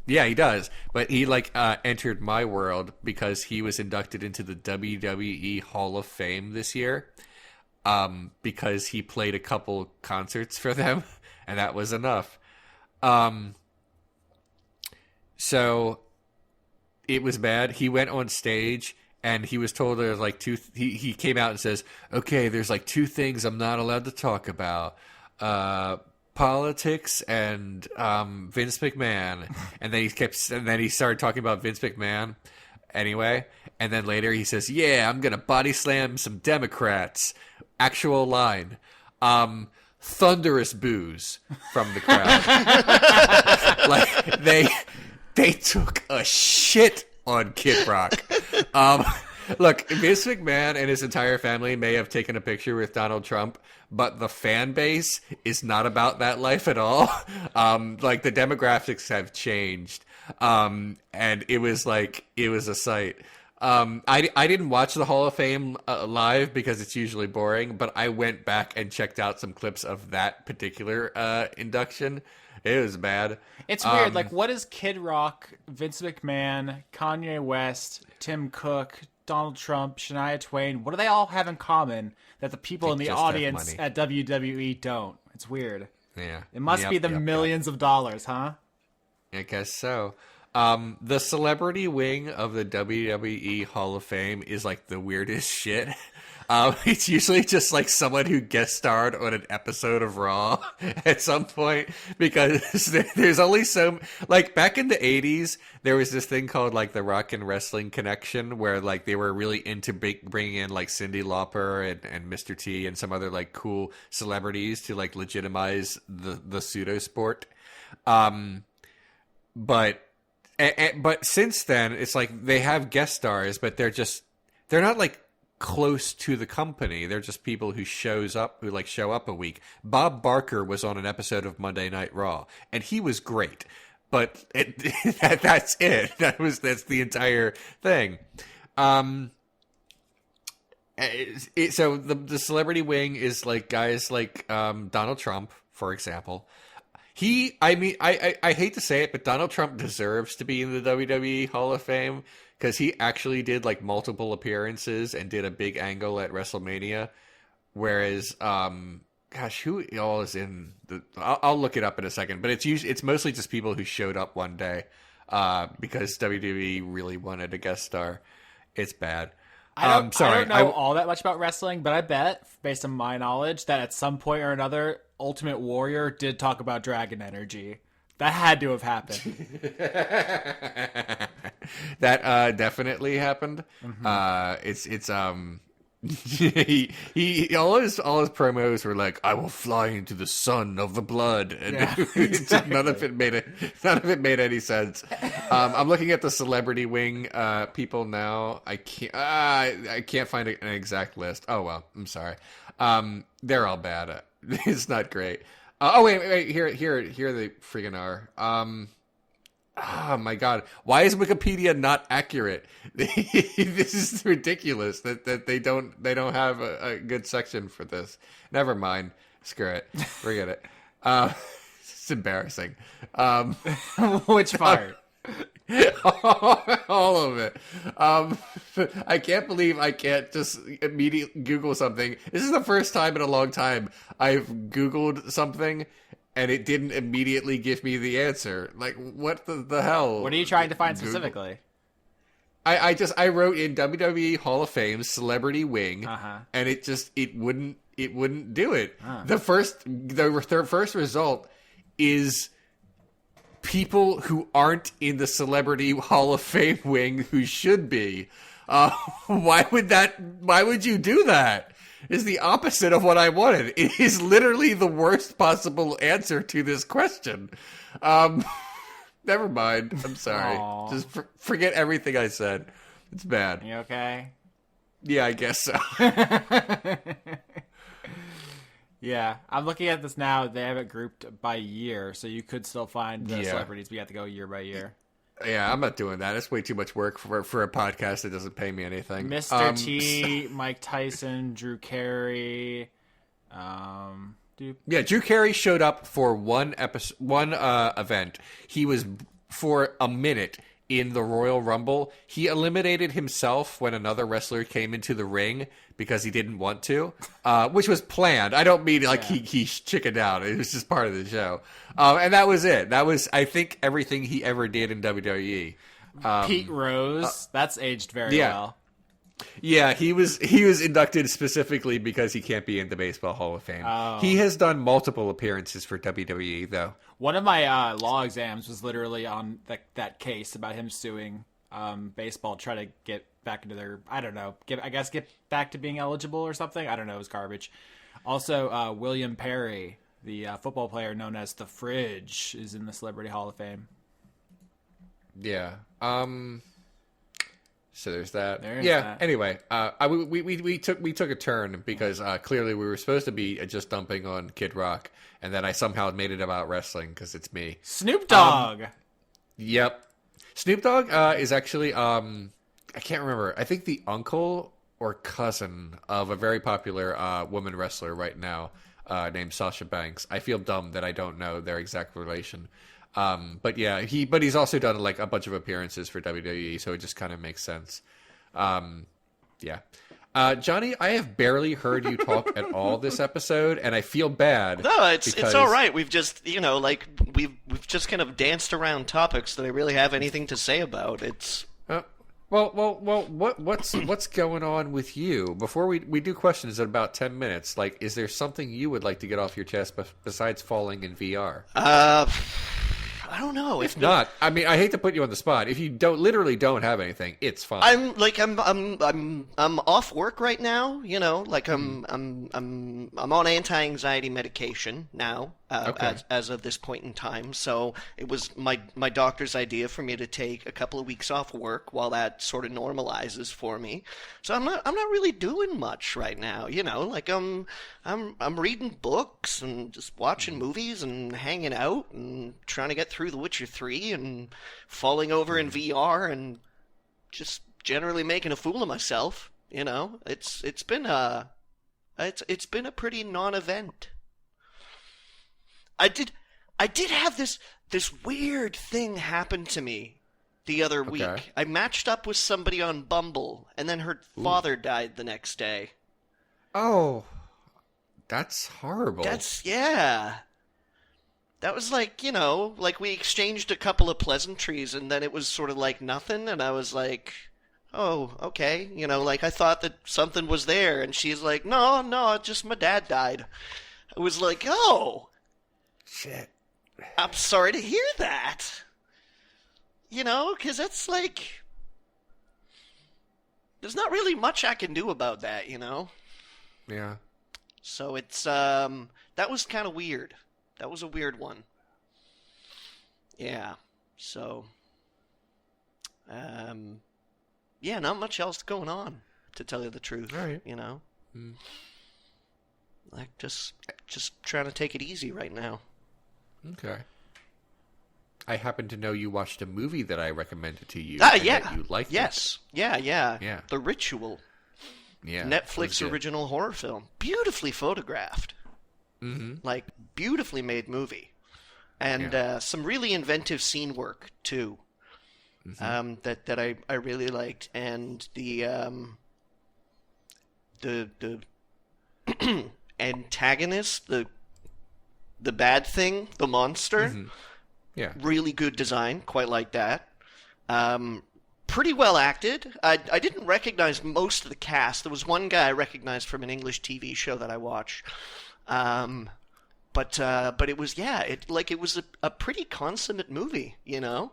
Speaker 1: yeah, he does. But he entered my world because he was inducted into the WWE Hall of Fame this year. Because he played a couple concerts for them, and that was enough. So it was bad. He went on stage and he was told there's like he came out and says, "Okay, there's like two things I'm not allowed to talk about. Politics and Vince McMahon." And then he started talking about Vince McMahon anyway. And then later he says, "Yeah, I'm gonna body slam some Democrats." Actual line. Thunderous boos from the crowd. Like they took a shit on Kid Rock. Look, Vince McMahon and his entire family may have taken a picture with Donald Trump, but the fan base is not about that life at all. Like the demographics have changed. And it was a sight. I didn't watch the Hall of Fame live because it's usually boring, but I went back and checked out some clips of that particular induction. It was bad.
Speaker 3: It's weird. Like, what is Kid Rock, Vince McMahon, Kanye West, Tim Cook, Donald Trump, Shania Twain? What do they all have in common that the people in the audience at WWE don't? It's weird.
Speaker 1: Yeah.
Speaker 3: It must be the millions of dollars, huh?
Speaker 1: I guess so. The celebrity wing of the WWE Hall of Fame is like the weirdest shit. It's usually just like someone who guest starred on an episode of Raw at some point, because there's only like back in the 80s, there was this thing called like the Rock and Wrestling Connection, where like they were really into bringing in like Cyndi Lauper and Mr. T and some other like cool celebrities to like legitimize the pseudo sport. But since then, it's like they have guest stars, but they're not like close to the company. They're just people who show up a week. Bob Barker was on an episode of Monday Night Raw, and he was great. But that's it. That's the entire thing. So the celebrity wing is like guys like Donald Trump, for example. I hate to say it, but Donald Trump deserves to be in the WWE Hall of Fame because he actually did like multiple appearances and did a big angle at WrestleMania. Whereas, who all is in the? I'll look it up in a second, but it's mostly just people who showed up one day because WWE really wanted a guest star. It's bad.
Speaker 3: I don't know all that much about wrestling, but I bet, based on my knowledge, that at some point or another, Ultimate Warrior did talk about dragon energy. That had to have happened.
Speaker 1: That definitely happened. Mm-hmm. He all his promos were like, "I will fly into the sun of the blood," and
Speaker 3: exactly.
Speaker 1: none of it made any sense. I'm looking at the celebrity wing people now. I can't find an exact list. Oh well, I'm sorry. They're all bad. It's not great. Wait. Here they freaking are. Oh my god! Why is Wikipedia not accurate? This is ridiculous that they don't have a good section for this. Never mind. Screw it. Forget it. It's embarrassing.
Speaker 3: Which part?
Speaker 1: All of it. I can't believe I can't just immediately Google something. This is the first time in a long time I've Googled something and it didn't immediately give me the answer. Like, what the hell?
Speaker 3: What are you trying to find specifically?
Speaker 1: I wrote in WWE Hall of Fame celebrity wing, and it wouldn't do it. The first result is people who aren't in the celebrity Hall of Fame wing who should be. Why would you do that? It's the opposite of what I wanted. It is literally the worst possible answer to this question. Never mind. I'm sorry.
Speaker 3: Aww.
Speaker 1: Just forget everything I said. It's bad.
Speaker 3: You okay?
Speaker 1: Yeah, I guess so.
Speaker 3: Yeah, I'm looking at this now. They have it grouped by year, so you could still find the celebrities, but you have to go year by year.
Speaker 1: Yeah, I'm not doing that. It's way too much work for a podcast that doesn't pay me anything.
Speaker 3: Mr. T, Mike Tyson, Drew Carey.
Speaker 1: Drew Carey showed up for one event. He was for a minute in the Royal Rumble. He eliminated himself when another wrestler came into the ring because he didn't want to, which was planned. I don't mean like he chickened out. It was just part of the show. And that was it. That was, I think, everything he ever did in WWE.
Speaker 3: Pete Rose, that's aged very well.
Speaker 1: Yeah, he was inducted specifically because he can't be in the Baseball Hall of Fame.
Speaker 3: Oh.
Speaker 1: He has done multiple appearances for WWE, though.
Speaker 3: One of my law exams was literally on that case about him suing baseball, try to get back into their, I don't know, get back to being eligible or something. I don't know, it was garbage. Also, William Perry, the football player known as the Fridge, is in the Celebrity Hall of Fame.
Speaker 1: Yeah. So there's that.
Speaker 3: There's
Speaker 1: yeah.
Speaker 3: that.
Speaker 1: Anyway, we took a turn because clearly we were supposed to be just dumping on Kid Rock, and then I somehow made it about wrestling because it's me.
Speaker 3: Snoop Dogg.
Speaker 1: Yep. Snoop Dogg is actually I can't remember. I think the uncle or cousin of a very popular woman wrestler right now named Sasha Banks. I feel dumb that I don't know their exact relation. But yeah, he's also done like a bunch of appearances for WWE, so it just kind of makes sense. Yeah. Johnny, I have barely heard you talk at all this episode, and I feel bad.
Speaker 2: No, it's all right. We've just we've just kind of danced around topics that I really have anything to say about. It's
Speaker 1: what's going on with you? Before we do questions in about 10 minutes, like, is there something you would like to get off your chest besides falling in VR?
Speaker 2: I don't know.
Speaker 1: If not, I mean, I hate to put you on the spot. If you literally don't have anything, it's fine.
Speaker 2: I'm off work right now. I'm on anti-anxiety medication now.
Speaker 1: Okay.
Speaker 2: As of this point in time, so it was my doctor's idea for me to take a couple of weeks off work while that sort of normalizes for me. So I'm not really doing much right now. I'm reading books and just watching movies and hanging out and trying to get through The Witcher 3 and falling over in VR and just generally making a fool of myself. It's been a pretty non-event. I did have this weird thing happen to me the other week. I matched up with somebody on Bumble, and then her father died the next day.
Speaker 1: Oh, that's horrible.
Speaker 2: That was like we exchanged a couple of pleasantries, and then it was sort of like nothing, and I was like, oh, okay. I thought that something was there, and she's like, no, just my dad died. I was like, oh.
Speaker 1: Shit.
Speaker 2: I'm sorry to hear that. Because that's like... There's not really much I can do about that,
Speaker 1: Yeah.
Speaker 2: So it's, that was kind of weird. That was a weird one. Yeah. So... yeah, not much else going on, to tell you the truth.
Speaker 1: All right.
Speaker 2: Like, just trying to take it easy right now.
Speaker 1: Okay. I happen to know you watched a movie that I recommended to you.
Speaker 2: Yeah.
Speaker 1: That you liked.
Speaker 2: Yes.
Speaker 1: It.
Speaker 2: Yeah. The Ritual.
Speaker 1: Yeah.
Speaker 2: Netflix original horror film. Beautifully photographed.
Speaker 1: Mm-hmm.
Speaker 2: Like, beautifully made movie. And some really inventive scene work, too. Mm-hmm. That I really liked. And the antagonist, the bad thing, the monster.
Speaker 1: Mm-hmm. Yeah.
Speaker 2: Really good design. Quite like that. Pretty well acted. I didn't recognize most of the cast. There was one guy I recognized from an English TV show that I watch. But it was, it was a pretty consummate movie,
Speaker 1: Yeah.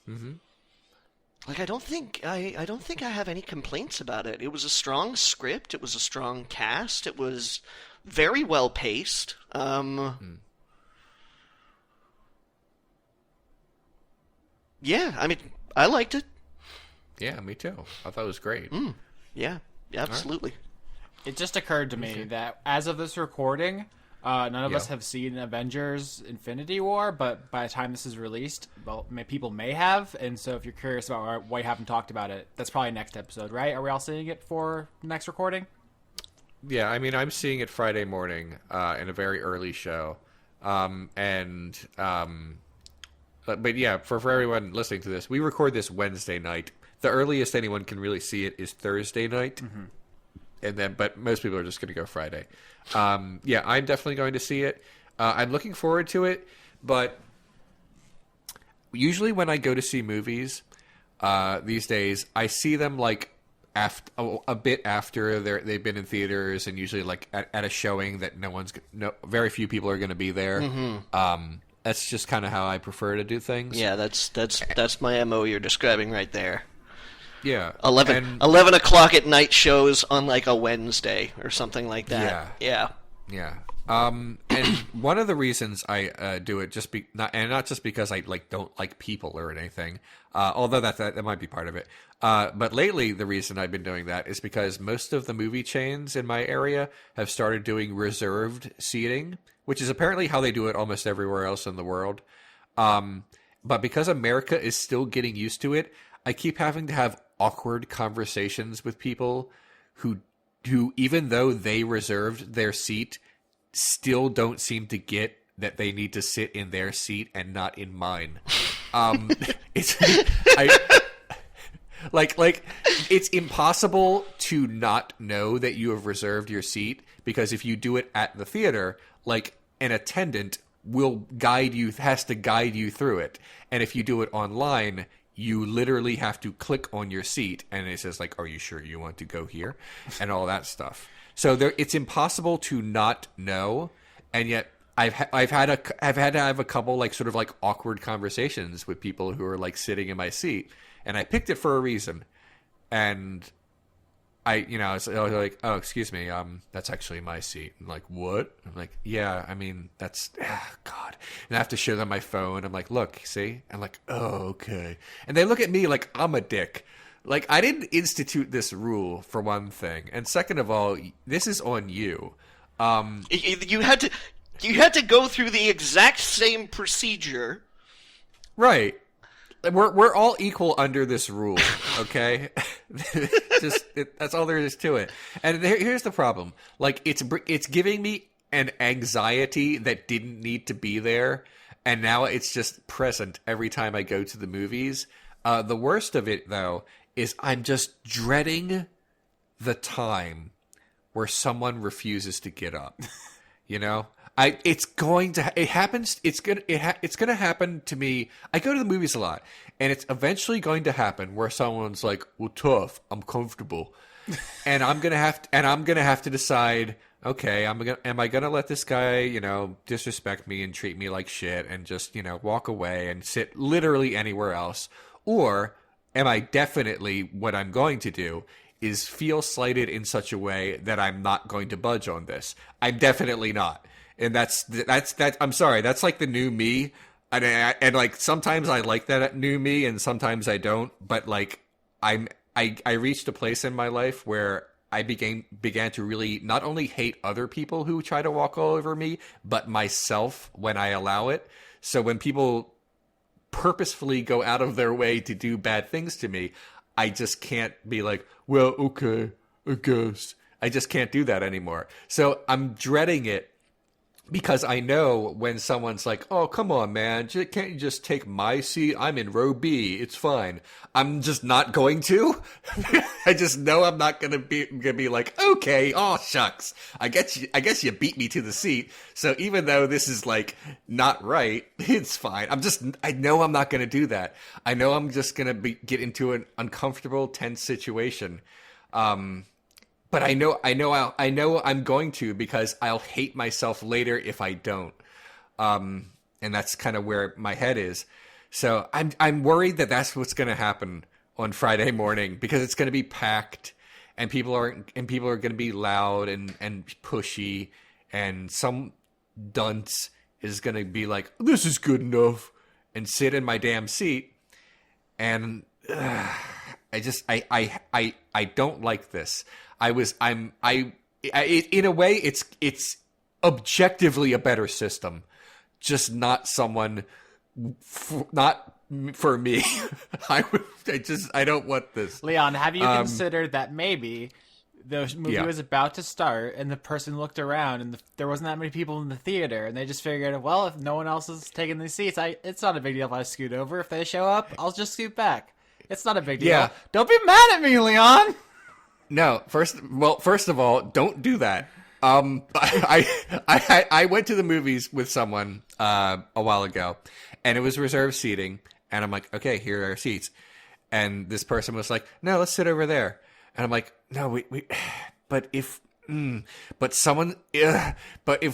Speaker 1: Mm-hmm.
Speaker 2: Like, I don't think I have any complaints about it. It was a strong script. It was a strong cast. It was very well paced. Yeah, I mean, I liked it.
Speaker 1: Yeah, me too. I thought it was great.
Speaker 2: Yeah, absolutely.
Speaker 3: Right. It just occurred to me that as of this recording, none of us have seen Avengers Infinity War, but by the time this is released, people may have. And so if you're curious about why you haven't talked about it, that's probably next episode, right? Are we all seeing it for next recording?
Speaker 1: Yeah, I mean, I'm seeing it Friday morning in a very early show. But yeah, for everyone listening to this, we record this Wednesday night. The earliest anyone can really see it is Thursday night. Mm-hmm. But most people are just going to go Friday. Yeah, I'm definitely going to see it. I'm looking forward to it, but usually when I go to see movies these days, I see them like a bit after they've been in theaters, and usually like at a showing that very few people are going to be there. Mm-hmm. That's just kind of how I prefer to do things.
Speaker 2: Yeah, that's my MO you're describing right there.
Speaker 1: Yeah.
Speaker 2: 11 o'clock at night shows on like a Wednesday or something like that.
Speaker 1: Yeah. And one of the reasons I do it not just because I like don't like people or anything, although that might be part of it. But lately, the reason I've been doing that is because most of the movie chains in my area have started doing reserved seating, which is apparently how they do it almost everywhere else in the world. But because America is still getting used to it, I keep having to have awkward conversations with people who even though they reserved their seat, still don't seem to get that they need to sit in their seat and not in mine. It's it's impossible to not know that you have reserved your seat, because if you do it at the theater, like an attendant has to guide you through it. And if you do it online, you literally have to click on your seat and it says like, are you sure you want to go here? And all that stuff. So it's impossible to not know, and yet I've had to have a couple like sort of like awkward conversations with people who are like sitting in my seat, and I picked it for a reason, and I was like, oh, excuse me, that's actually my seat. I'm like, what? I'm like, yeah, I mean, that's God, and I have to show them my phone. I'm like, look, see? I'm like, oh, okay, and they look at me like I'm a dick. Like, I didn't institute this rule, for one thing. And second of all, this is on you.
Speaker 2: You had to go through the exact same procedure.
Speaker 1: Right. We're all equal under this rule, okay? That's all there is to it. And here's the problem. Like, it's giving me an anxiety that didn't need to be there, and now it's just present every time I go to the movies. The worst of it, though, is I'm just dreading the time where someone refuses to get up. You know, it's going to happen to me. I go to the movies a lot, and it's eventually going to happen where someone's like, "Well, tough, I'm comfortable," and I'm gonna have to decide. Okay, am I gonna let this guy, disrespect me and treat me like shit, and just walk away and sit literally anywhere else, or am I definitely, what I'm going to do is feel slighted in such a way that I'm not going to budge on this? I'm definitely not. And that's I'm sorry, that's like the new me. And like sometimes I like that new me and sometimes I don't, but like I reached a place in my life where I began to really not only hate other people who try to walk all over me, but myself when I allow it. So when people purposefully go out of their way to do bad things to me, I just can't be like, well, okay, I guess. I just can't do that anymore. So I'm dreading it, because I know when someone's like, oh, come on, man, can't you just take my seat? I'm in row B. It's fine. I'm just not going to. I just know I'm not going to be like, okay, oh, shucks. I guess you beat me to the seat. So even though this is like not right, it's fine. I know I'm not going to do that. I know I'm just going to get into an uncomfortable, tense situation. But I know I'm going to, because I'll hate myself later if I don't. And that's kind of where my head is. So I'm worried that that's what's going to happen on Friday morning, because it's going to be packed, and people are going to be loud and pushy, and some dunce is going to be like, this is good enough, and sit in my damn seat. And I don't like this. In a way, it's objectively a better system, just not not for me. I don't want this.
Speaker 3: Leon, have you considered that maybe the movie was about to start and the person looked around and there wasn't that many people in the theater, and they just figured, well, if no one else is taking these seats, it's not a big deal if I scoot over. If they show up, I'll just scoot back. It's not a big deal.
Speaker 1: Yeah.
Speaker 3: Don't be mad at me, Leon.
Speaker 1: No, first of all, don't do that. I went to the movies with someone a while ago, and it was reserved seating, and I'm like, okay, here are our seats, and this person was like, no, let's sit over there, and I'm like, no, but if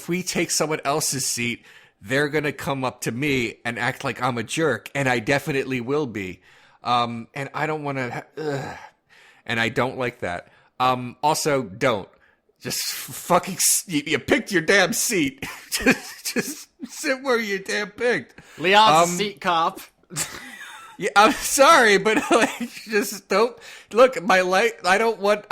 Speaker 1: we take someone else's seat, they're gonna come up to me and act like I'm a jerk, and I definitely will be, and I don't want to. And I don't like that. Also, don't. Just fucking, you picked your damn seat. just sit where you damn picked.
Speaker 3: Leon's a seat cop.
Speaker 1: Yeah, I'm sorry, but like, just don't look. My life. I don't want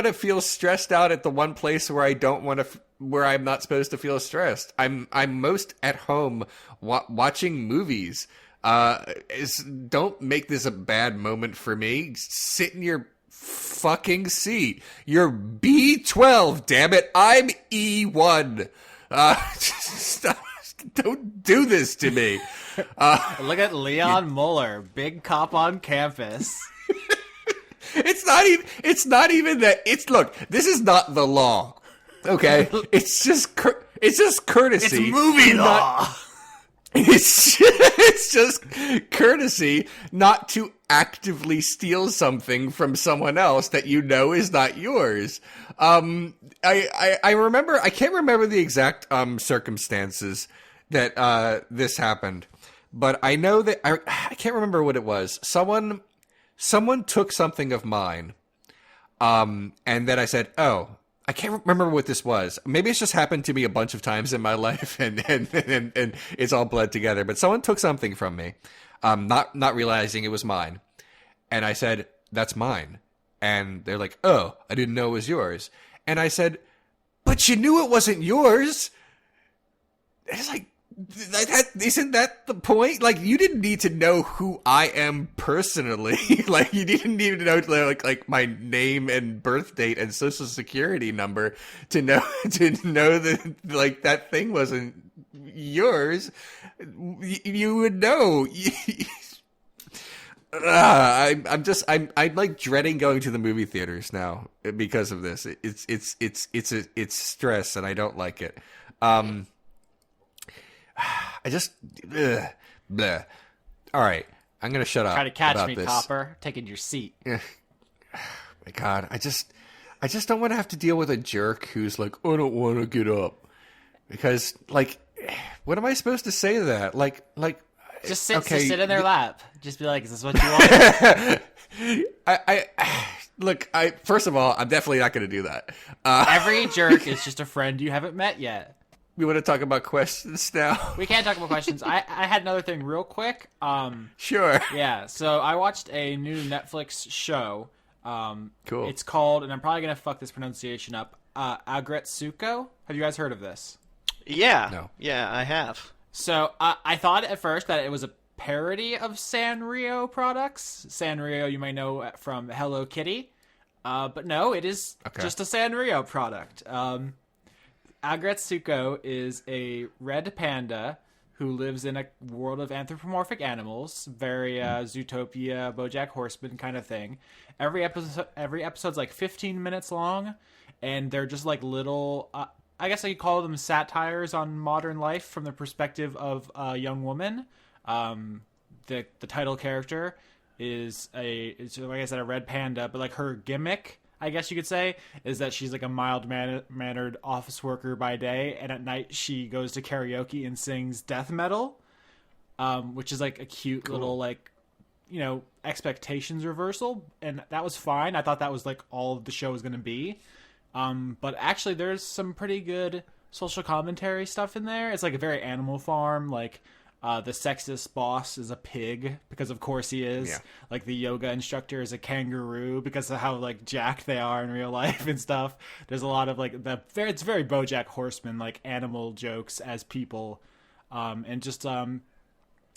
Speaker 1: to feel stressed out at the one place where I don't want to, where I'm not supposed to feel stressed. I'm most at home watching movies. Don't make this a bad moment for me. Sit in your fucking seat. You're B12, damn it. I'm E1. Stop. Don't do this to me.
Speaker 3: Look at Leon Mueller, big cop on campus.
Speaker 1: It's not even that. Look, this is not the law. Okay? It's just courtesy.
Speaker 3: It's movie law.
Speaker 1: It's just courtesy not to actively steal something from someone else that you know is not yours. I remember, I can't remember the exact circumstances that this happened, but I know that I can't remember what it was. Someone took something of mine, and then I said, "Oh, I can't remember what this was. Maybe it's just happened to me a bunch of times in my life, and it's all bled together." But someone took something from me, not realizing it was mine, and I said, "That's mine," and they're like, "Oh, I didn't know it was yours," and I said, "But you knew it wasn't yours." It's like, isn't that the point? Like, you didn't need to know who I am personally. Like, you didn't even know like my name and birth date and social security number to know that like that thing wasn't yours. You would know. I'm like dreading going to the movie theaters now because of this. It's stress, and I don't like it. I just, bleh. All right, I'm gonna shut up.
Speaker 3: Try to catch
Speaker 1: about
Speaker 3: me,
Speaker 1: this.
Speaker 3: copper. Taking your seat.
Speaker 1: My God, I just don't want to have to deal with a jerk who's like, I don't want to get up, because like, what am I supposed to say to that? Like,
Speaker 3: Just sit,
Speaker 1: okay,
Speaker 3: just sit in their lap. Just be like, "Is this what you want?"
Speaker 1: Look. First of all, I'm definitely not going to do that.
Speaker 3: Every jerk is just a friend you haven't met yet.
Speaker 1: We want to talk about questions now.
Speaker 3: We can't talk about questions. I had another thing real quick.
Speaker 1: Sure.
Speaker 3: Yeah, so I watched a new Netflix show.
Speaker 1: Cool.
Speaker 3: It's called, and I'm probably going to fuck this pronunciation up, Aggretsuko. Have you guys heard of this?
Speaker 2: Yeah.
Speaker 1: No.
Speaker 2: Yeah, I have.
Speaker 3: So I thought at first that it was a parody of Sanrio products. Sanrio you might know from Hello Kitty. But no, it is just a Sanrio product. Aggretsuko is a red panda who lives in a world of anthropomorphic animals, very Zootopia, BoJack Horseman kind of thing. Every episode's like 15 minutes long, and they're just like little, I guess I could call them satires on modern life from the perspective of a young woman. The title character is like I said, a red panda, but like her gimmick, I guess you could say, is that she's like a mild-mannered office worker by day, and at night she goes to karaoke and sings death metal, which is like a cute little like, you know, expectations reversal, and that was fine. I thought that was like all the show was going to be, but actually there's some pretty good social commentary stuff in there. It's like a very Animal Farm, like the sexist boss is a pig, because of course he is. Yeah. Like the yoga instructor is a kangaroo because of how like jacked they are in real life and stuff. There's a lot of like it's very BoJack Horseman, like animal jokes as people, and just a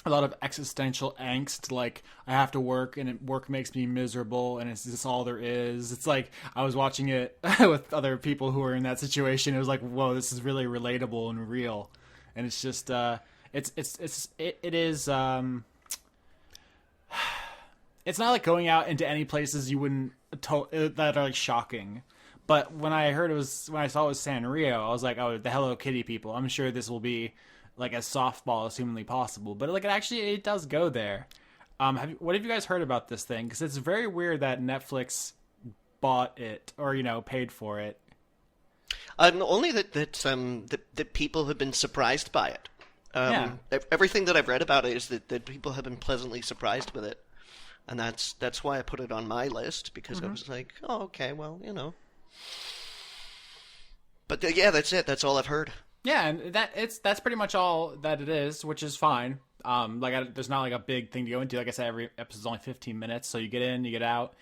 Speaker 3: lot of existential angst, like I have to work and work makes me miserable and it's just all there is. It's like I was watching it with other people who were in that situation. It was like, whoa, this is really relatable and real. And it's just it is it's not like going out into any places you wouldn't that are like shocking. But when I saw it was Sanrio, I was like, oh, the Hello Kitty people, I'm sure this will be like as softball as humanly possible. But like it does go there. What have you guys heard about this thing? Because it's very weird that Netflix bought it or, you know, paid for it.
Speaker 2: Only that people have been surprised by it. Everything that I've read about it is that people have been pleasantly surprised with it, and that's why I put it on my list, because I was like, oh, okay, well, you know. But yeah, that's it. That's all I've heard.
Speaker 3: Yeah, and that's pretty much all that it is, which is fine. There's not like a big thing to go into. Like I said, every episode's only 15 minutes, so you get in, you get out.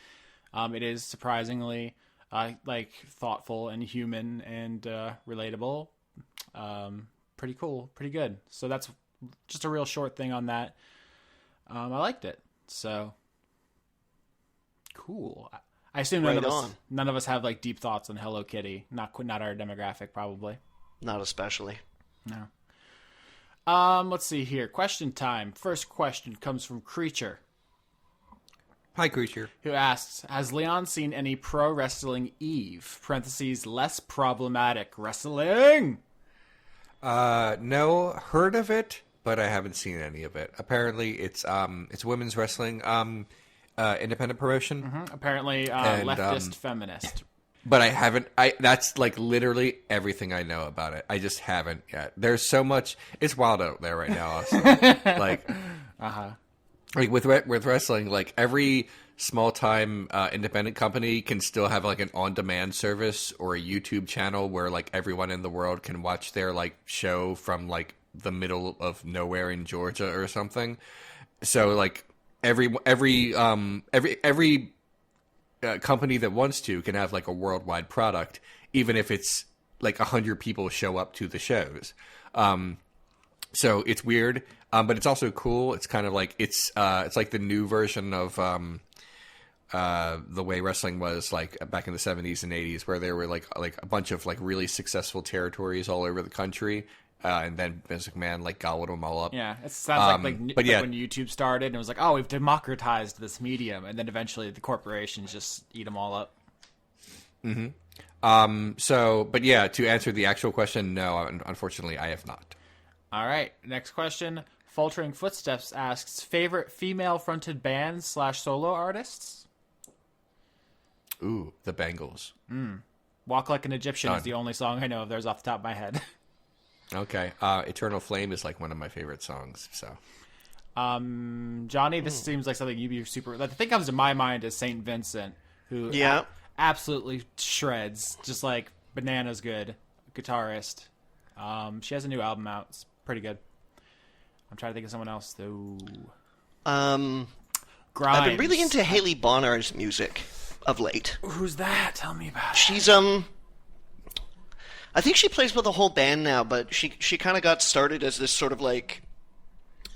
Speaker 3: It is surprisingly like thoughtful and human and relatable. Pretty cool, pretty good. So that's just a real short thing on that. I liked it. So cool. I assume none of us have like deep thoughts on Hello Kitty. Not our demographic, probably.
Speaker 2: Not especially.
Speaker 3: No. Let's see here. Question time. First question comes from Creature.
Speaker 1: Hi, Creature.
Speaker 3: Who asks, has Leon seen any pro wrestling Eve? Parentheses, less problematic wrestling.
Speaker 1: No, heard of it, but I haven't seen any of it. Apparently, it's women's wrestling, independent promotion.
Speaker 3: Mm-hmm. Apparently, leftist feminist.
Speaker 1: But I haven't. That's like literally everything I know about it. I just haven't yet. There's so much. It's wild out there right now. Also. Like, like with wrestling, like every small time independent company can still have like an on demand service or a YouTube channel where like everyone in the world can watch their like show from like the middle of nowhere in Georgia or something. So like every company that wants to can have like a worldwide product, even if it's like 100 people show up to the shows. So it's weird, but it's also cool. It's kind of like it's like the new version of the way wrestling was like back in the 70s and 80s, where there were like a bunch of like really successful territories all over the country. And then Vince McMahon like gobbled them all up.
Speaker 3: Yeah, it sounds like when YouTube started and it was like, oh, we've democratized this medium, and then eventually the corporations just eat them all up.
Speaker 1: Mm-hmm. But yeah, to answer the actual question, no, unfortunately, I have not.
Speaker 3: All right, next question. Faltering Footsteps asks, favorite female-fronted bands / solo artists?
Speaker 1: Ooh, the Bangles.
Speaker 3: Walk Like an Egyptian is the only song I know of theirs off the top of my head.
Speaker 1: Okay. Eternal Flame is like one of my favorite songs. So,
Speaker 3: Johnny, this seems like something you'd be super. The thing comes to my mind is Saint Vincent, who absolutely shreds, just like bananas good guitarist. She has a new album out. It's pretty good. I'm trying to think of someone else though.
Speaker 2: Grimes. I've been really into Haley Bonnar's music of late.
Speaker 3: Who's that? Tell me about it.
Speaker 2: She's I think she plays with a whole band now, but she kind of got started as this sort of like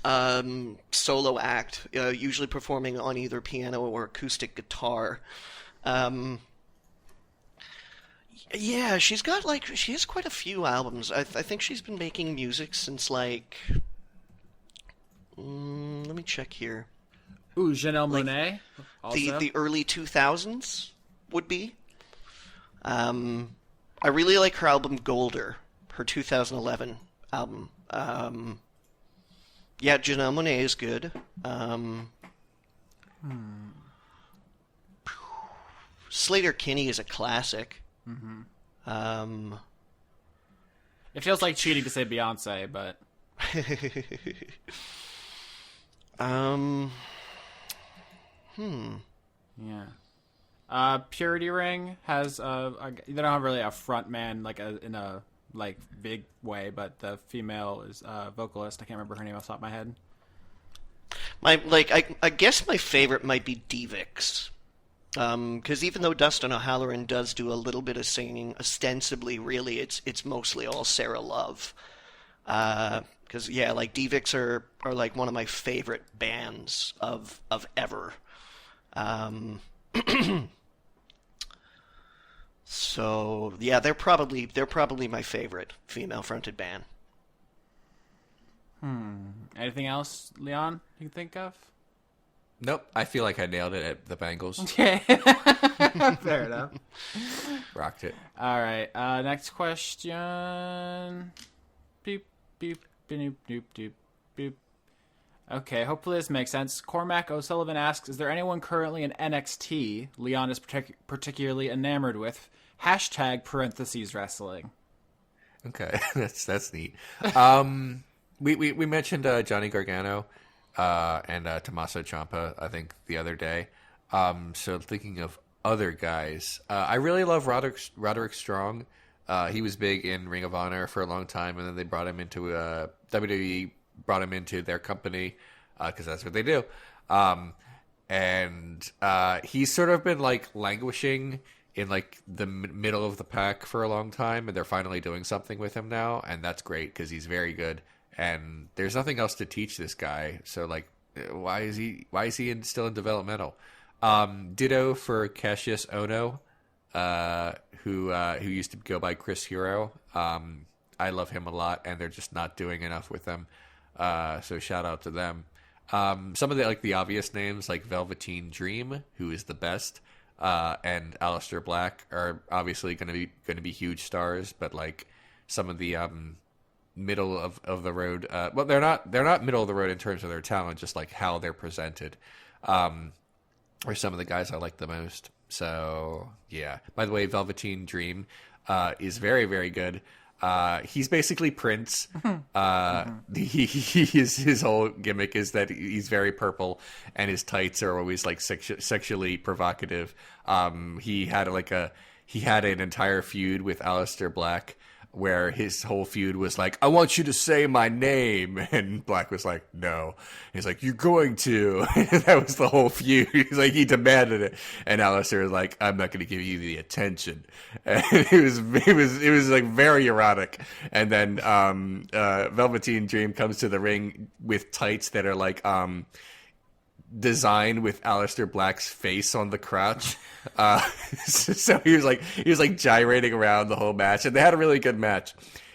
Speaker 2: solo act, usually performing on either piano or acoustic guitar. Yeah, she has quite a few albums. I think she's been making music since like let me check here.
Speaker 3: Ooh, Janelle Monáe.
Speaker 2: The early 2000s would be. I really like her album Golder, her 2011 album. Yeah, Janelle Monáe is good. Slater Kinney is a classic.
Speaker 3: Mm-hmm. It feels like cheating to say Beyonce, but... Yeah. Purity Ring has they don't have really a front man in a like big way, but the female is a vocalist. I can't remember her name off the top of my head.
Speaker 2: I guess my favorite might be Devix. Because even though Dustin O'Halloran does do a little bit of singing, ostensibly, really, it's mostly all Sarah Love. Because like Devix are like one of my favorite bands of ever. So yeah, they're probably my favorite female fronted band.
Speaker 3: Anything else, Leon, you can think of?
Speaker 1: Nope. I feel like I nailed it at the Bangles.
Speaker 3: Okay. Fair enough.
Speaker 1: Rocked it.
Speaker 3: All right. Next question. Beep, beep, boop, doop, doop, boop. Okay, hopefully this makes sense. Cormac O'Sullivan asks, is there anyone currently in NXT Leon is particularly enamored with? Hashtag parentheses wrestling.
Speaker 1: Okay, that's neat. We mentioned Johnny Gargano and Tommaso Ciampa, I think, the other day. So thinking of other guys, I really love Roderick Strong. He was big in Ring of Honor for a long time, and then they brought him into WWE, brought him into their company because that's what they do. And he's sort of been like languishing in like the middle of the pack for a long time, and they're finally doing something with him now, and that's great because he's very good. And there's nothing else to teach this guy, so like, why is he still in developmental? Ditto for Cassius Ohno, who used to go by Chris Hero. I love him a lot, and they're just not doing enough with him. So shout out to them. Some of the obvious names like Velveteen Dream, who is the best, and Aleister Black are obviously going to be huge stars, but like some of the middle of the road, well, they're not middle of the road in terms of their talent, just like how they're presented, are some of the guys I like the most. So yeah. By the way, Velveteen Dream is very, very good. He's basically Prince. His whole gimmick is that he's very purple, and his tights are always like sexually provocative. He had an entire feud with Aleister Black, where his whole feud was like, I want you to say my name. And Black was like, no. He's like, you're going to. And that was the whole feud. He's like, he demanded it. And Aleister was like, I'm not going to give you the attention. And it was like very erotic. And then Velveteen Dream comes to the ring with tights that are like designed with Aleister Black's face on the crotch. So he was like gyrating around the whole match, and they had a really good match.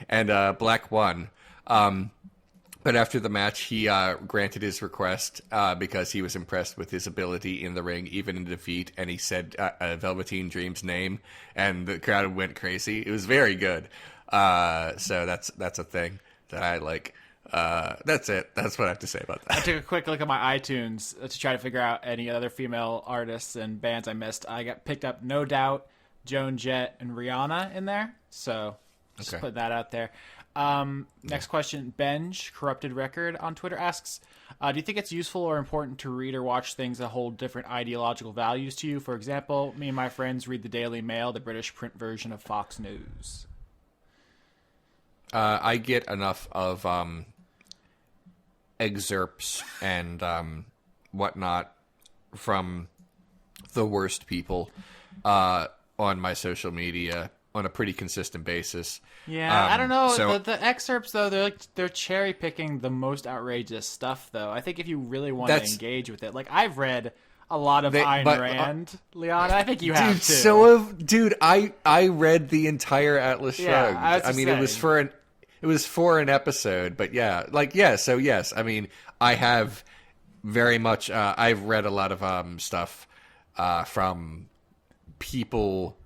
Speaker 1: And Black won. But after the match, he granted his request because he was impressed with his ability in the ring, even in defeat. And he said Velveteen Dream's name, and the crowd went crazy. It was very good. So that's a thing that I like. That's it. That's what I have to say about that.
Speaker 3: I took a quick look at my iTunes to try to figure out any other female artists and bands I missed. I got picked up No Doubt, Joan Jett, and Rihanna in there. So just put that out there. Next question. Benj, Corrupted Record on Twitter asks, do you think it's useful or important to read or watch things that hold different ideological values to you? For example, me and my friends read the Daily Mail, the British print version of Fox News.
Speaker 1: I get enough of excerpts and whatnot from the worst people on my social media on a pretty consistent basis.
Speaker 3: Yeah, I don't know. So, the excerpts, though, they're cherry picking the most outrageous stuff. Though I think if you really want to engage with it, like I've read a lot of Ayn Rand, Leon. I think you have too.
Speaker 1: I read the entire Atlas Shrugged. I mean, it was for an episode, but yeah, like yeah. So yes, I mean, I have very much. I've read a lot of stuff from people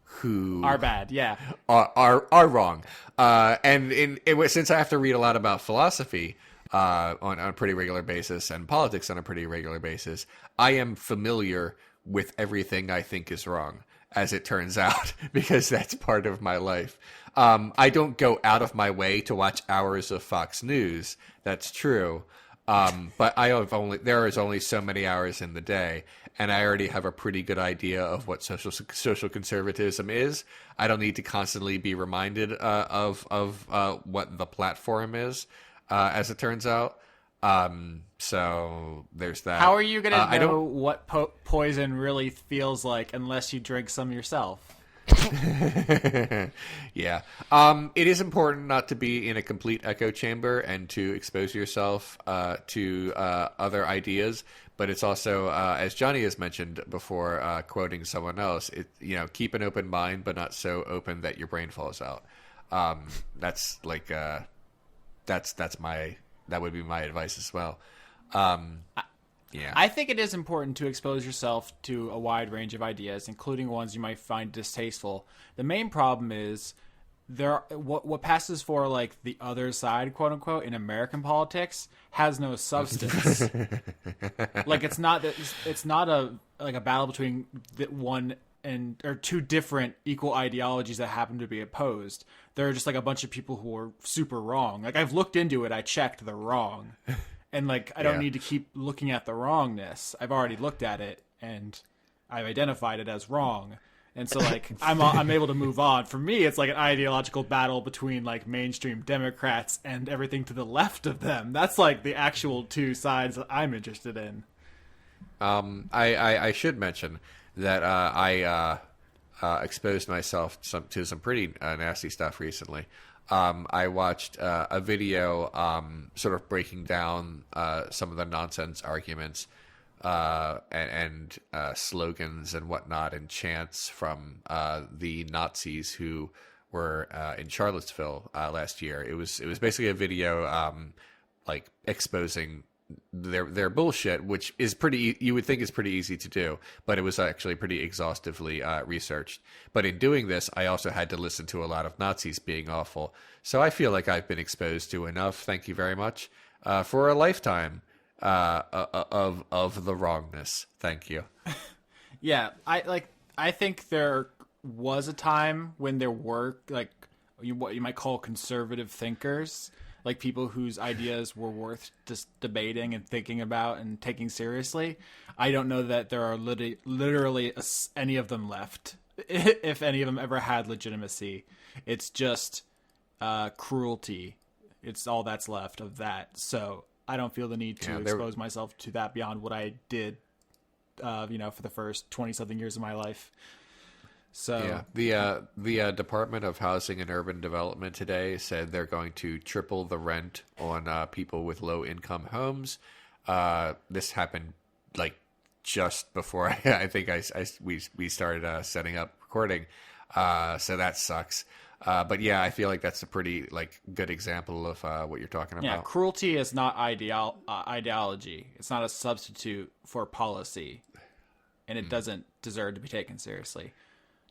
Speaker 1: who
Speaker 3: are bad, yeah,
Speaker 1: are wrong. And since I have to read a lot about philosophy on a pretty regular basis and politics on a pretty regular basis, I am familiar with everything I think is wrong, as it turns out, because that's part of my life. I don't go out of my way to watch hours of Fox News. That's true. But there is only so many hours in the day, and I already have a pretty good idea of what social conservatism is. I don't need to constantly be reminded of what the platform is, as it turns out. So there's that.
Speaker 3: How are you going to know what poison really feels like unless you drink some yourself?
Speaker 1: Yeah. It is important not to be in a complete echo chamber and to expose yourself to other ideas, but it's also, as Johnny has mentioned before, quoting someone else, keep an open mind, but not so open that your brain falls out. That's like that would be my advice as well. Yeah.
Speaker 3: I think it is important to expose yourself to a wide range of ideas, including ones you might find distasteful. The main problem is what passes for like the other side, quote unquote, in American politics has no substance. Like it's not a battle between one or two different equal ideologies that happen to be opposed. There are just like a bunch of people who are super wrong. Like I've looked into it, I checked, they're wrong. And, like, I don't need to keep looking at the wrongness. I've already looked at it, and I've identified it as wrong. And so, like, I'm able to move on. For me, it's like an ideological battle between, like, mainstream Democrats and everything to the left of them. That's, like, the actual two sides that I'm interested in.
Speaker 1: I should mention that I exposed myself to some pretty nasty stuff recently. I watched a video sort of breaking down some of the nonsense arguments and slogans and whatnot and chants from the Nazis who were in Charlottesville last year. It was basically a video like exposing their bullshit, which is you would think is pretty easy to do, but it was actually pretty exhaustively researched. But in doing this, I also had to listen to a lot of Nazis being awful. So I feel like I've been exposed to enough, thank you very much, for a lifetime of the wrongness. Thank you.
Speaker 3: Yeah, I think there was a time when there were like what you might call conservative thinkers, like people whose ideas were worth just debating and thinking about and taking seriously. I don't know that there are literally any of them left, if any of them ever had legitimacy. It's just cruelty. It's all that's left of that. So I don't feel the need to expose myself to that beyond what I did, for the first 20-something years of my life. So
Speaker 1: yeah, the Department of Housing and Urban Development today said they're going to triple the rent on people with low income homes. This happened like just before I think we started setting up recording. So that sucks. But yeah, I feel like that's a pretty like good example of what you're talking about.
Speaker 3: Yeah, cruelty is not ideology. It's not a substitute for policy, and it doesn't deserve to be taken seriously.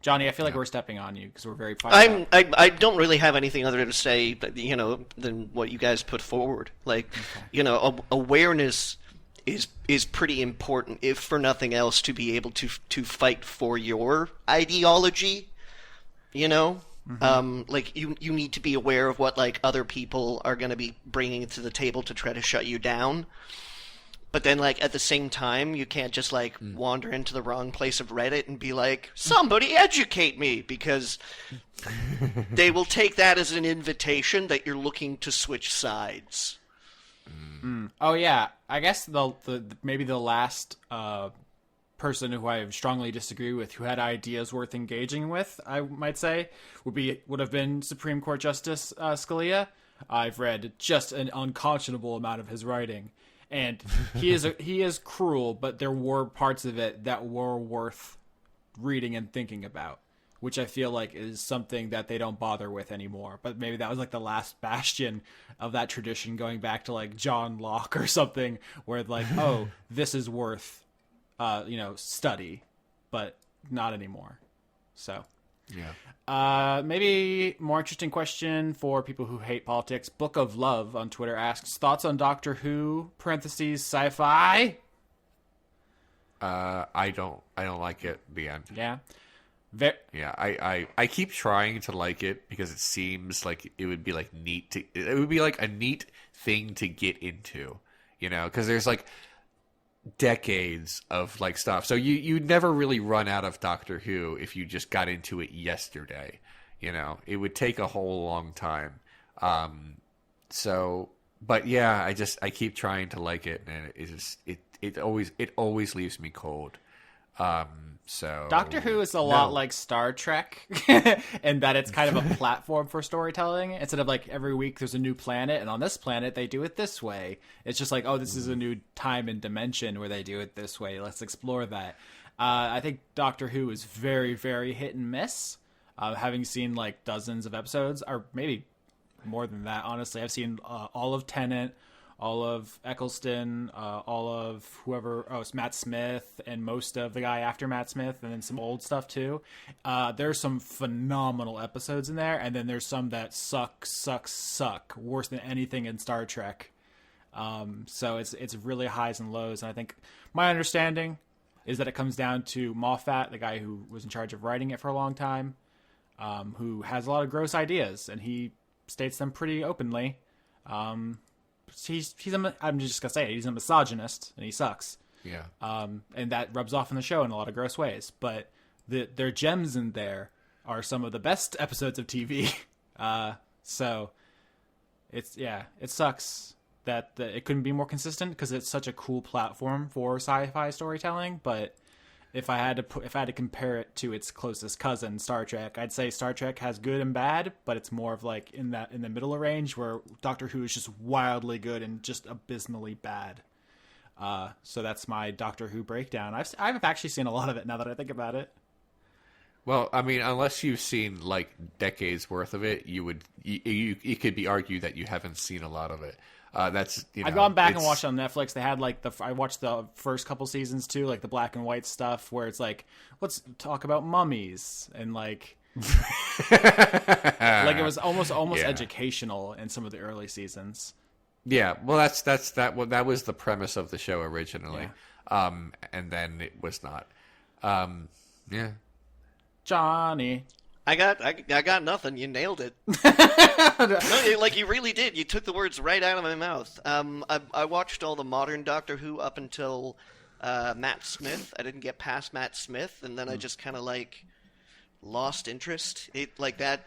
Speaker 3: Johnny, I feel like we're stepping on you because we're very fired up.
Speaker 2: I don't really have anything other to say, than what you guys put forward. Like, awareness is pretty important, if for nothing else, to be able to fight for your ideology. Like you need to be aware of what like other people are going to be bringing to the table to try to shut you down. But then, like, at the same time, you can't just, like, wander into the wrong place of Reddit and be like, somebody educate me, because they will take that as an invitation that you're looking to switch sides.
Speaker 3: Oh, yeah. I guess maybe the last person who I strongly disagree with, who had ideas worth engaging with, I might say, would have been Supreme Court Justice Scalia. I've read just an unconscionable amount of his writing. And he is cruel, but there were parts of it that were worth reading and thinking about, which I feel like is something that they don't bother with anymore. But maybe that was like the last bastion of that tradition, going back to like John Locke or something, where like, oh, this is worth, study, but not anymore. So,
Speaker 1: yeah.
Speaker 3: Maybe more interesting question for people who hate politics. Book of Love on Twitter asks, thoughts on Doctor Who, parentheses, sci-fi?
Speaker 1: I don't like it, the end.
Speaker 3: Yeah.
Speaker 1: I keep trying to like it because it seems like it would be like it would be like a neat thing to get into, because there's like decades of like stuff. So you'd never really run out of Doctor Who if you just got into it yesterday. It would take a whole long time. But yeah, I keep trying to like it, and it always leaves me cold. So
Speaker 3: Doctor Who is a lot like Star Trek in that it's kind of a platform for storytelling. Instead of like every week there's a new planet, and on this planet they do it this way. It's just like, oh, this is a new time and dimension where they do it this way. Let's explore that. I think Doctor Who is very, very hit and miss. Having seen like dozens of episodes, or maybe more than that, honestly. I've seen all of Tennant, all of Eccleston, all of whoever, it's Matt Smith, and most of the guy after Matt Smith, and then some old stuff too. There's some phenomenal episodes in there, and then there's some that suck worse than anything in Star Trek. So it's really highs and lows, and I think my understanding is that it comes down to Moffat, the guy who was in charge of writing it for a long time, who has a lot of gross ideas, and he states them pretty openly. I'm just gonna say it, he's a misogynist and he sucks.
Speaker 1: Yeah.
Speaker 3: And that rubs off in the show in a lot of gross ways. But their gems in there are some of the best episodes of TV. So it sucks that it couldn't be more consistent because it's such a cool platform for sci-fi storytelling. But if I had to compare it to its closest cousin, Star Trek, I'd say Star Trek has good and bad, but it's more of like in the middle of range, where Doctor Who is just wildly good and just abysmally bad. So that's my Doctor Who breakdown. I've actually seen a lot of it now that I think about it.
Speaker 1: Well, I mean, unless you've seen like decades worth of it, it could be argued that you haven't seen a lot of it. I've gone back and watched it on Netflix. They had like I watched the first couple seasons too, like the black and white stuff, where it's like, let's talk about mummies, and like like it was almost educational in some of the early seasons. Yeah, well, that was the premise of the show originally, and then it was not. Yeah, Johnny.
Speaker 2: I got nothing. You nailed it. No, like you really did. You took the words right out of my mouth. I watched all the modern Doctor Who up until Matt Smith. I didn't get past Matt Smith, and then I just kind of like lost interest. It like that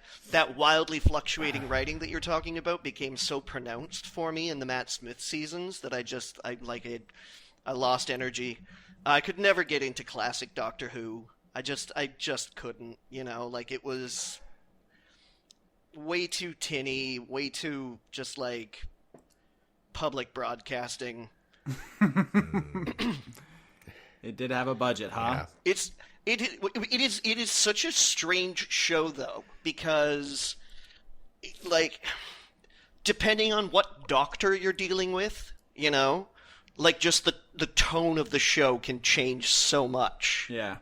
Speaker 2: wildly fluctuating writing that you're talking about became so pronounced for me in the Matt Smith seasons that I lost energy. I could never get into classic Doctor Who. I just couldn't, like it was way too tinny, way too just like public broadcasting.
Speaker 3: It did have a budget, huh?
Speaker 2: Yeah. It is such a strange show though, because like depending on what doctor you're dealing with, like just the tone of the show can change so much.
Speaker 3: Yeah.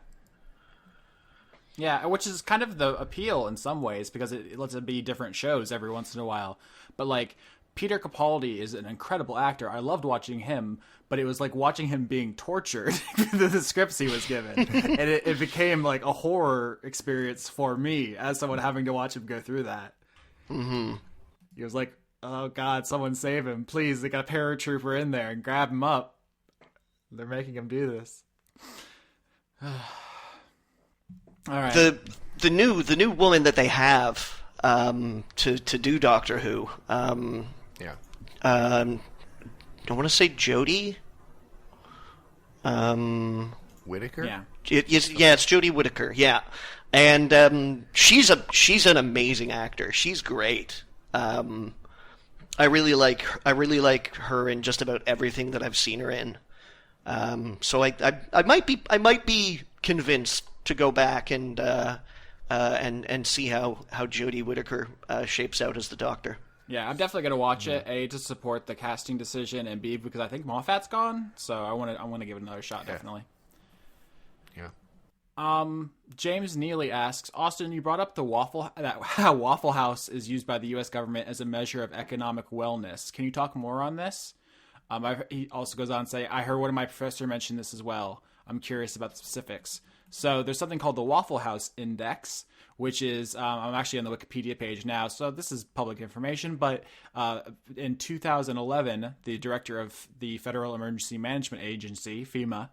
Speaker 3: Yeah, which is kind of the appeal in some ways, because it lets it be different shows every once in a while. But like Peter Capaldi is an incredible actor. I loved watching him, but it was like watching him being tortured through the scripts he was given. And it became like a horror experience for me as someone having to watch him go through that.
Speaker 2: Mm-hmm.
Speaker 3: He was like, oh God, someone save him. Please, they got a paratrooper in there and grab him up. They're making him do this. All right.
Speaker 2: The new woman that they have to do Doctor Who. I want to say Jodie.
Speaker 1: Whittaker.
Speaker 2: Yeah. It's Jodie Whittaker. Yeah, and she's an amazing actor. She's great. I really like her in just about everything that I've seen her in. So I might be convinced to go back and see how Jodie Whittaker shapes out as the Doctor.
Speaker 3: Yeah, I'm definitely gonna watch it. A, to support the casting decision, and B, because I think Moffat's gone, so I want to give it another shot. Definitely.
Speaker 1: Yeah.
Speaker 3: James Neely asks, Austin, you brought up how Waffle House is used by the U.S. government as a measure of economic wellness. Can you talk more on this? He also goes on to say, I heard one of my professors mention this as well. I'm curious about the specifics. So there's something called the Waffle House Index, which is, I'm actually on the Wikipedia page now, so this is public information, but in 2011, the director of the Federal Emergency Management Agency, FEMA,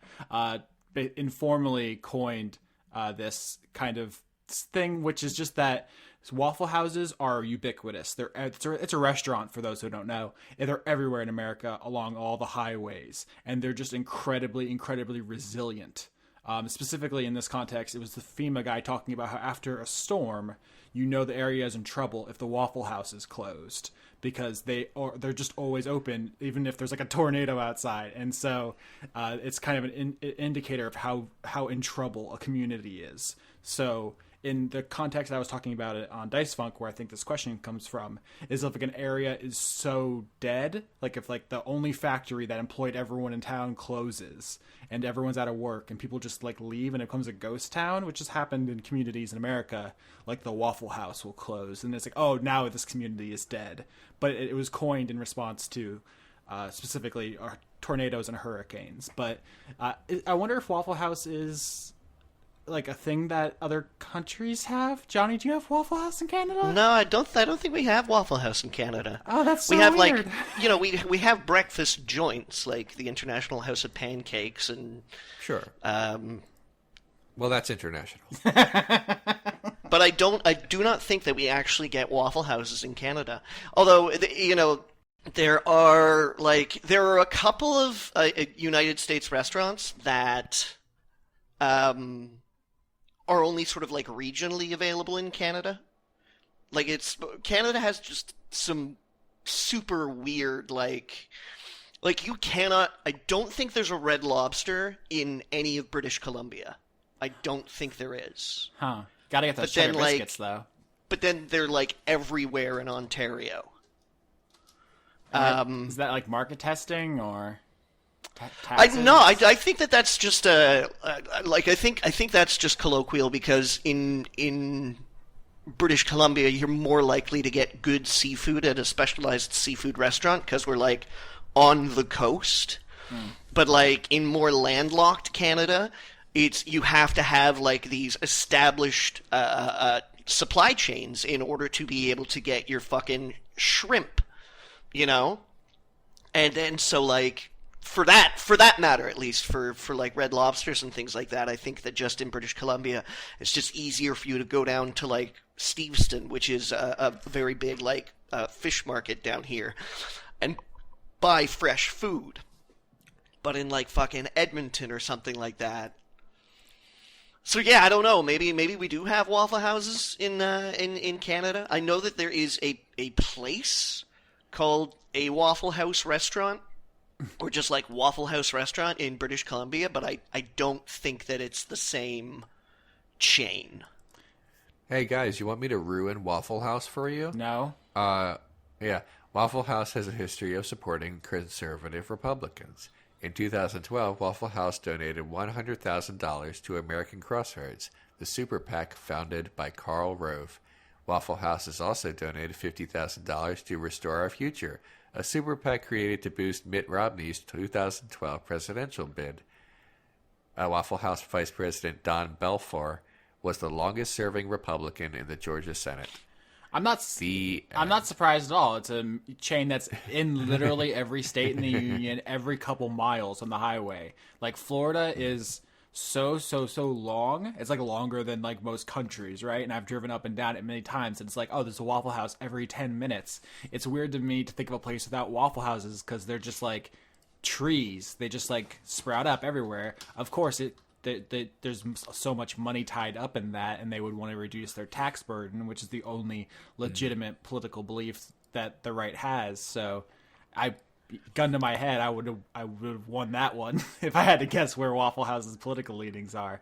Speaker 3: informally coined this kind of thing, which is just that Waffle Houses are ubiquitous. It's a restaurant, for those who don't know. They're everywhere in America along all the highways, and they're just incredibly, incredibly resilient. Specifically in this context, it was the FEMA guy talking about how after a storm, the area is in trouble if the Waffle House is closed, because they're just always open, even if there's like a tornado outside. And so it's kind of an indicator of how in trouble a community is. So in the context I was talking about it on Dice Funk, where I think this question comes from, is if like an area is so dead, like if like the only factory that employed everyone in town closes and everyone's out of work and people just like leave and it becomes a ghost town, which has happened in communities in America, like the Waffle House will close and it's like, oh, now this community is dead. But it was coined in response to specifically tornadoes and hurricanes. But I wonder if Waffle House is like a thing that other countries have. Johnny, do you have Waffle House in Canada?
Speaker 2: No, I don't think we have Waffle House in Canada.
Speaker 3: Oh, that's so
Speaker 2: we have
Speaker 3: weird.
Speaker 2: we have breakfast joints like the International House of Pancakes and
Speaker 1: sure. Well, that's international.
Speaker 2: But I do not think that we actually get Waffle Houses in Canada. Although, there are a couple of United States restaurants that are only sort of like regionally available in Canada. Canada has just some super weird you cannot. I don't think there's a Red Lobster in any of British Columbia. I don't think there is.
Speaker 3: Huh. Gotta get those cheddar biscuits, though.
Speaker 2: But then they're, everywhere in Ontario.
Speaker 3: Is that, market testing, or
Speaker 2: taxes? I think that's just, I think that's just colloquial, because in British Columbia, you're more likely to get good seafood at a specialized seafood restaurant, because we're, on the coast. But, in more landlocked Canada, you have to have these established supply chains in order to be able to get your fucking shrimp, and then so for that matter, at least for Red Lobsters and things like that, I think that just in British Columbia it's just easier for you to go down to Steveston, which is a very big fish market down here, and buy fresh food. But in fucking Edmonton or something like that. So yeah, I don't know. Maybe we do have Waffle Houses in Canada. I know that there is a place called a Waffle House restaurant, or just Waffle House restaurant in British Columbia, but I don't think that it's the same chain.
Speaker 1: Hey guys, you want me to ruin Waffle House for you?
Speaker 3: No.
Speaker 1: Yeah. Waffle House has a history of supporting conservative Republicans. In 2012, Waffle House donated $100,000 to American Crossroads, the super PAC founded by Karl Rove. Waffle House has also donated $50,000 to Restore Our Future, a super PAC created to boost Mitt Romney's 2012 presidential bid. Waffle House Vice President Don Belfour was the longest-serving Republican in the Georgia Senate.
Speaker 3: I'm not surprised at all. It's a chain that's in literally every state in the union, every couple miles on the highway. Florida is so long. It's longer than most countries, right? And I've driven up and down it many times, and it's there's a Waffle House every 10 minutes. It's weird to me to think of a place without Waffle Houses, because they're just trees. They just sprout up everywhere. Of course, there's so much money tied up in that, and they would want to reduce their tax burden, which is the only legitimate political belief that the right has. So, gun to my head, I would have won that one if I had to guess where Waffle House's political leanings are.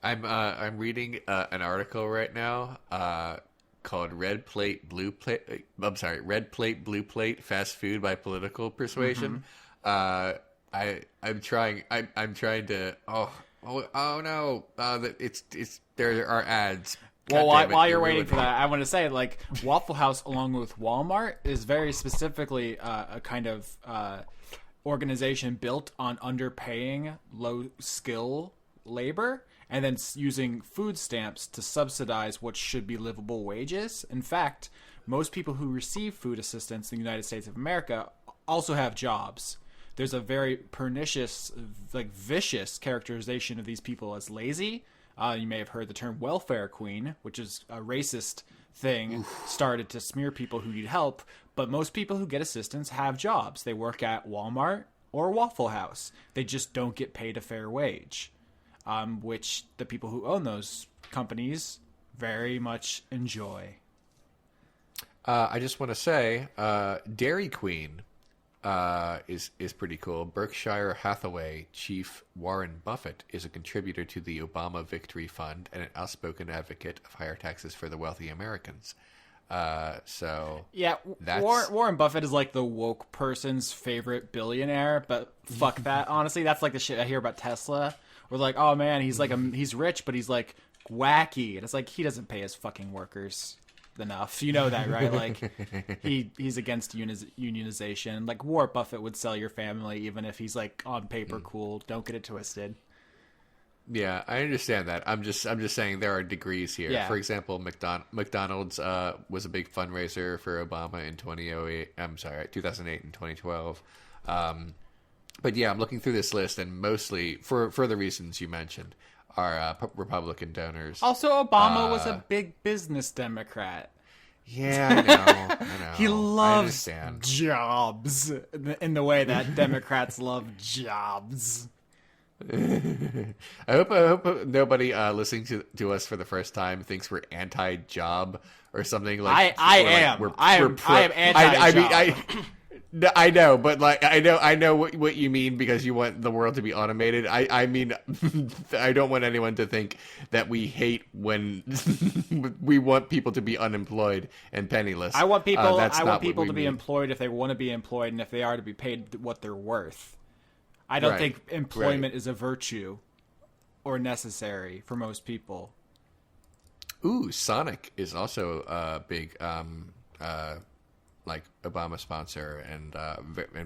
Speaker 1: I'm reading an article right now called Red Plate, Blue Plate. I'm sorry, Red Plate, Blue Plate: Fast Food by Political Persuasion. I'm trying to. Oh no! There are ads.
Speaker 3: Well, while you're waiting for that, I want to say Waffle House, along with Walmart, is very specifically a kind of organization built on underpaying low skill labor and then using food stamps to subsidize what should be livable wages. In fact, most people who receive food assistance in the United States of America also have jobs. There's a very pernicious, vicious characterization of these people as lazy. You may have heard the term welfare queen, which is a racist thing started to smear people who need help. But most people who get assistance have jobs. They work at Walmart or Waffle House. They just don't get paid a fair wage, which the people who own those companies very much enjoy.
Speaker 1: I just want to say, Dairy Queen is pretty cool. Berkshire Hathaway chief Warren Buffett is a contributor to the Obama Victory Fund and an outspoken advocate of higher taxes for the wealthy Americans. So
Speaker 3: yeah, Warren Buffett is the woke person's favorite billionaire, but fuck that. Honestly, that's the shit I hear about Tesla. We're oh man, he's rich, but he's wacky, and it's he doesn't pay his fucking workers enough. You know that, right? He's against unionization. Warren Buffett would sell your family even if he's on paper cool. Don't get it twisted.
Speaker 1: Yeah, I understand that. I'm just saying there are degrees here.
Speaker 3: Yeah.
Speaker 1: For example, McDonald's was a big fundraiser for Obama in 2008. I'm sorry, 2008 and 2012. But yeah, I'm looking through this list, and mostly for the reasons you mentioned are Republican donors.
Speaker 3: Also, Obama was a big business Democrat.
Speaker 1: Yeah, I know.
Speaker 3: He loves
Speaker 1: I understand.
Speaker 3: jobs in the way that Democrats love jobs.
Speaker 1: I hope nobody listening to us for the first time thinks we're anti-job or something like.
Speaker 3: I am. I am anti-job.
Speaker 1: I know, but like I know what you mean because you want the world to be automated. I mean, I don't want anyone to think that we hate when we want people to be unemployed and penniless.
Speaker 3: I want people.
Speaker 1: That's
Speaker 3: I
Speaker 1: not
Speaker 3: want people
Speaker 1: what
Speaker 3: to
Speaker 1: we
Speaker 3: be
Speaker 1: mean.
Speaker 3: employed if they want to be employed, and if they are to be paid what they're worth. I don't think employment is a virtue or necessary for most people.
Speaker 1: Ooh, Sonic is also a big like Obama sponsor and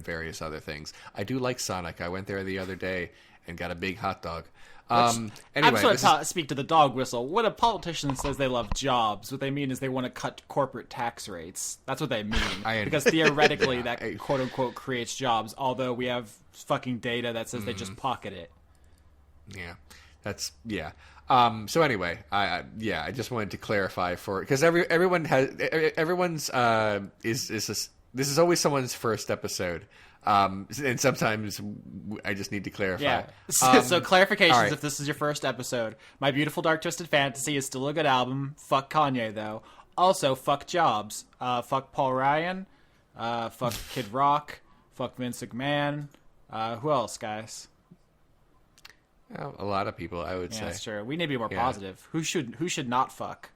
Speaker 1: various other things. I do like Sonic. I went there the other day and got a big hot dog. Anyway,
Speaker 3: I'm just going to speak to the dog whistle. When a politician says they love jobs, what they mean is they want to cut corporate tax rates. That's what they mean. Because theoretically, that quote-unquote creates jobs, although we have fucking data that says they just pocket it.
Speaker 1: Yeah. So anyway, I just wanted to clarify because everyone's this is always someone's first episode. And sometimes I just need to clarify.
Speaker 3: Yeah. So clarifications,
Speaker 1: right.
Speaker 3: if this is your first episode. My Beautiful Dark Twisted Fantasy is still a good album. Fuck Kanye, though. Also, fuck jobs. Fuck Paul Ryan. Fuck Kid Rock. Fuck Vince McMahon. Who else, guys?
Speaker 1: Well, a lot of people, I would say.
Speaker 3: Yeah, that's true. We need to be more positive. Who should not fuck?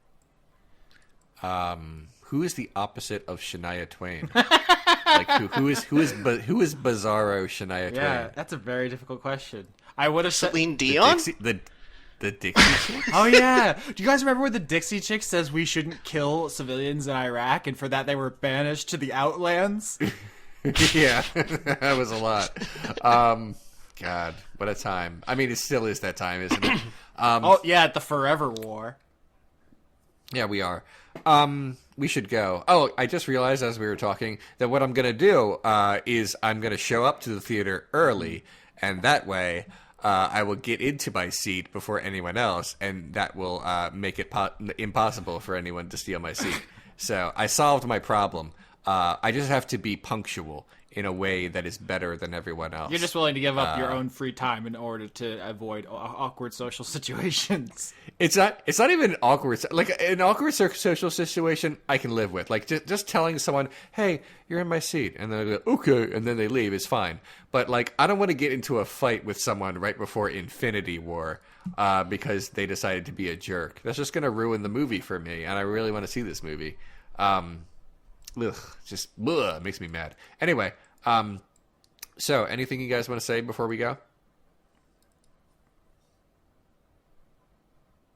Speaker 1: Who is the opposite of Shania Twain? Like who is Bizarro Shania Twain?
Speaker 3: Yeah, that's a very difficult question. I would have said
Speaker 2: Celine Dion.
Speaker 1: The Dixie Chicks?
Speaker 3: Oh yeah. Do you guys remember when the Dixie Chicks says we shouldn't kill civilians in Iraq, and for that they were banished to the outlands?
Speaker 1: Yeah, that was a lot. God, what a time. I mean, it still is that time, isn't it?
Speaker 3: Oh yeah, at the Forever War.
Speaker 1: Yeah, we are. We should go. Oh, I just realized as we were talking that what I'm going to do is I'm going to show up to the theater early, and that way I will get into my seat before anyone else, and that will make it impossible for anyone to steal my seat. So I solved my problem. I just have to be punctual in a way that is better than everyone else.
Speaker 3: You're just willing to give up your own free time in order to avoid awkward social situations.
Speaker 1: It's not even awkward. Like an awkward social situation, I can live with. Like just telling someone, "Hey, you're in my seat," and then they go, "Okay," and then they leave is fine. But like, I don't want to get into a fight with someone right before Infinity War because they decided to be a jerk. That's just going to ruin the movie for me, and I really want to see this movie. It makes me mad. Anyway, so anything you guys want to say before we go?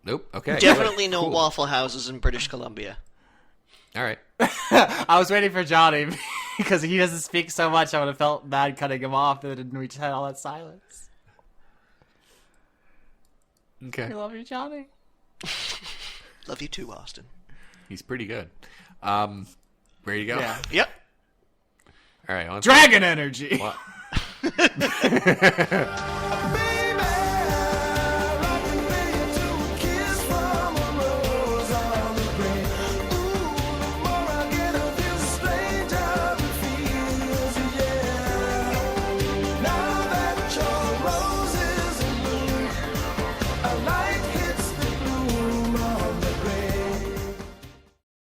Speaker 1: Nope. Okay.
Speaker 2: Definitely no Waffle Houses in British Columbia.
Speaker 1: All right.
Speaker 3: I was waiting for Johnny because he doesn't speak so much. I would have felt bad cutting him off, and we just had all that silence.
Speaker 1: Okay.
Speaker 3: I love you, Johnny.
Speaker 2: Love you too, Austin.
Speaker 1: He's pretty good. Ready to go?
Speaker 3: Yeah.
Speaker 2: Yep.
Speaker 1: All right.
Speaker 3: Dragon energy.
Speaker 1: What?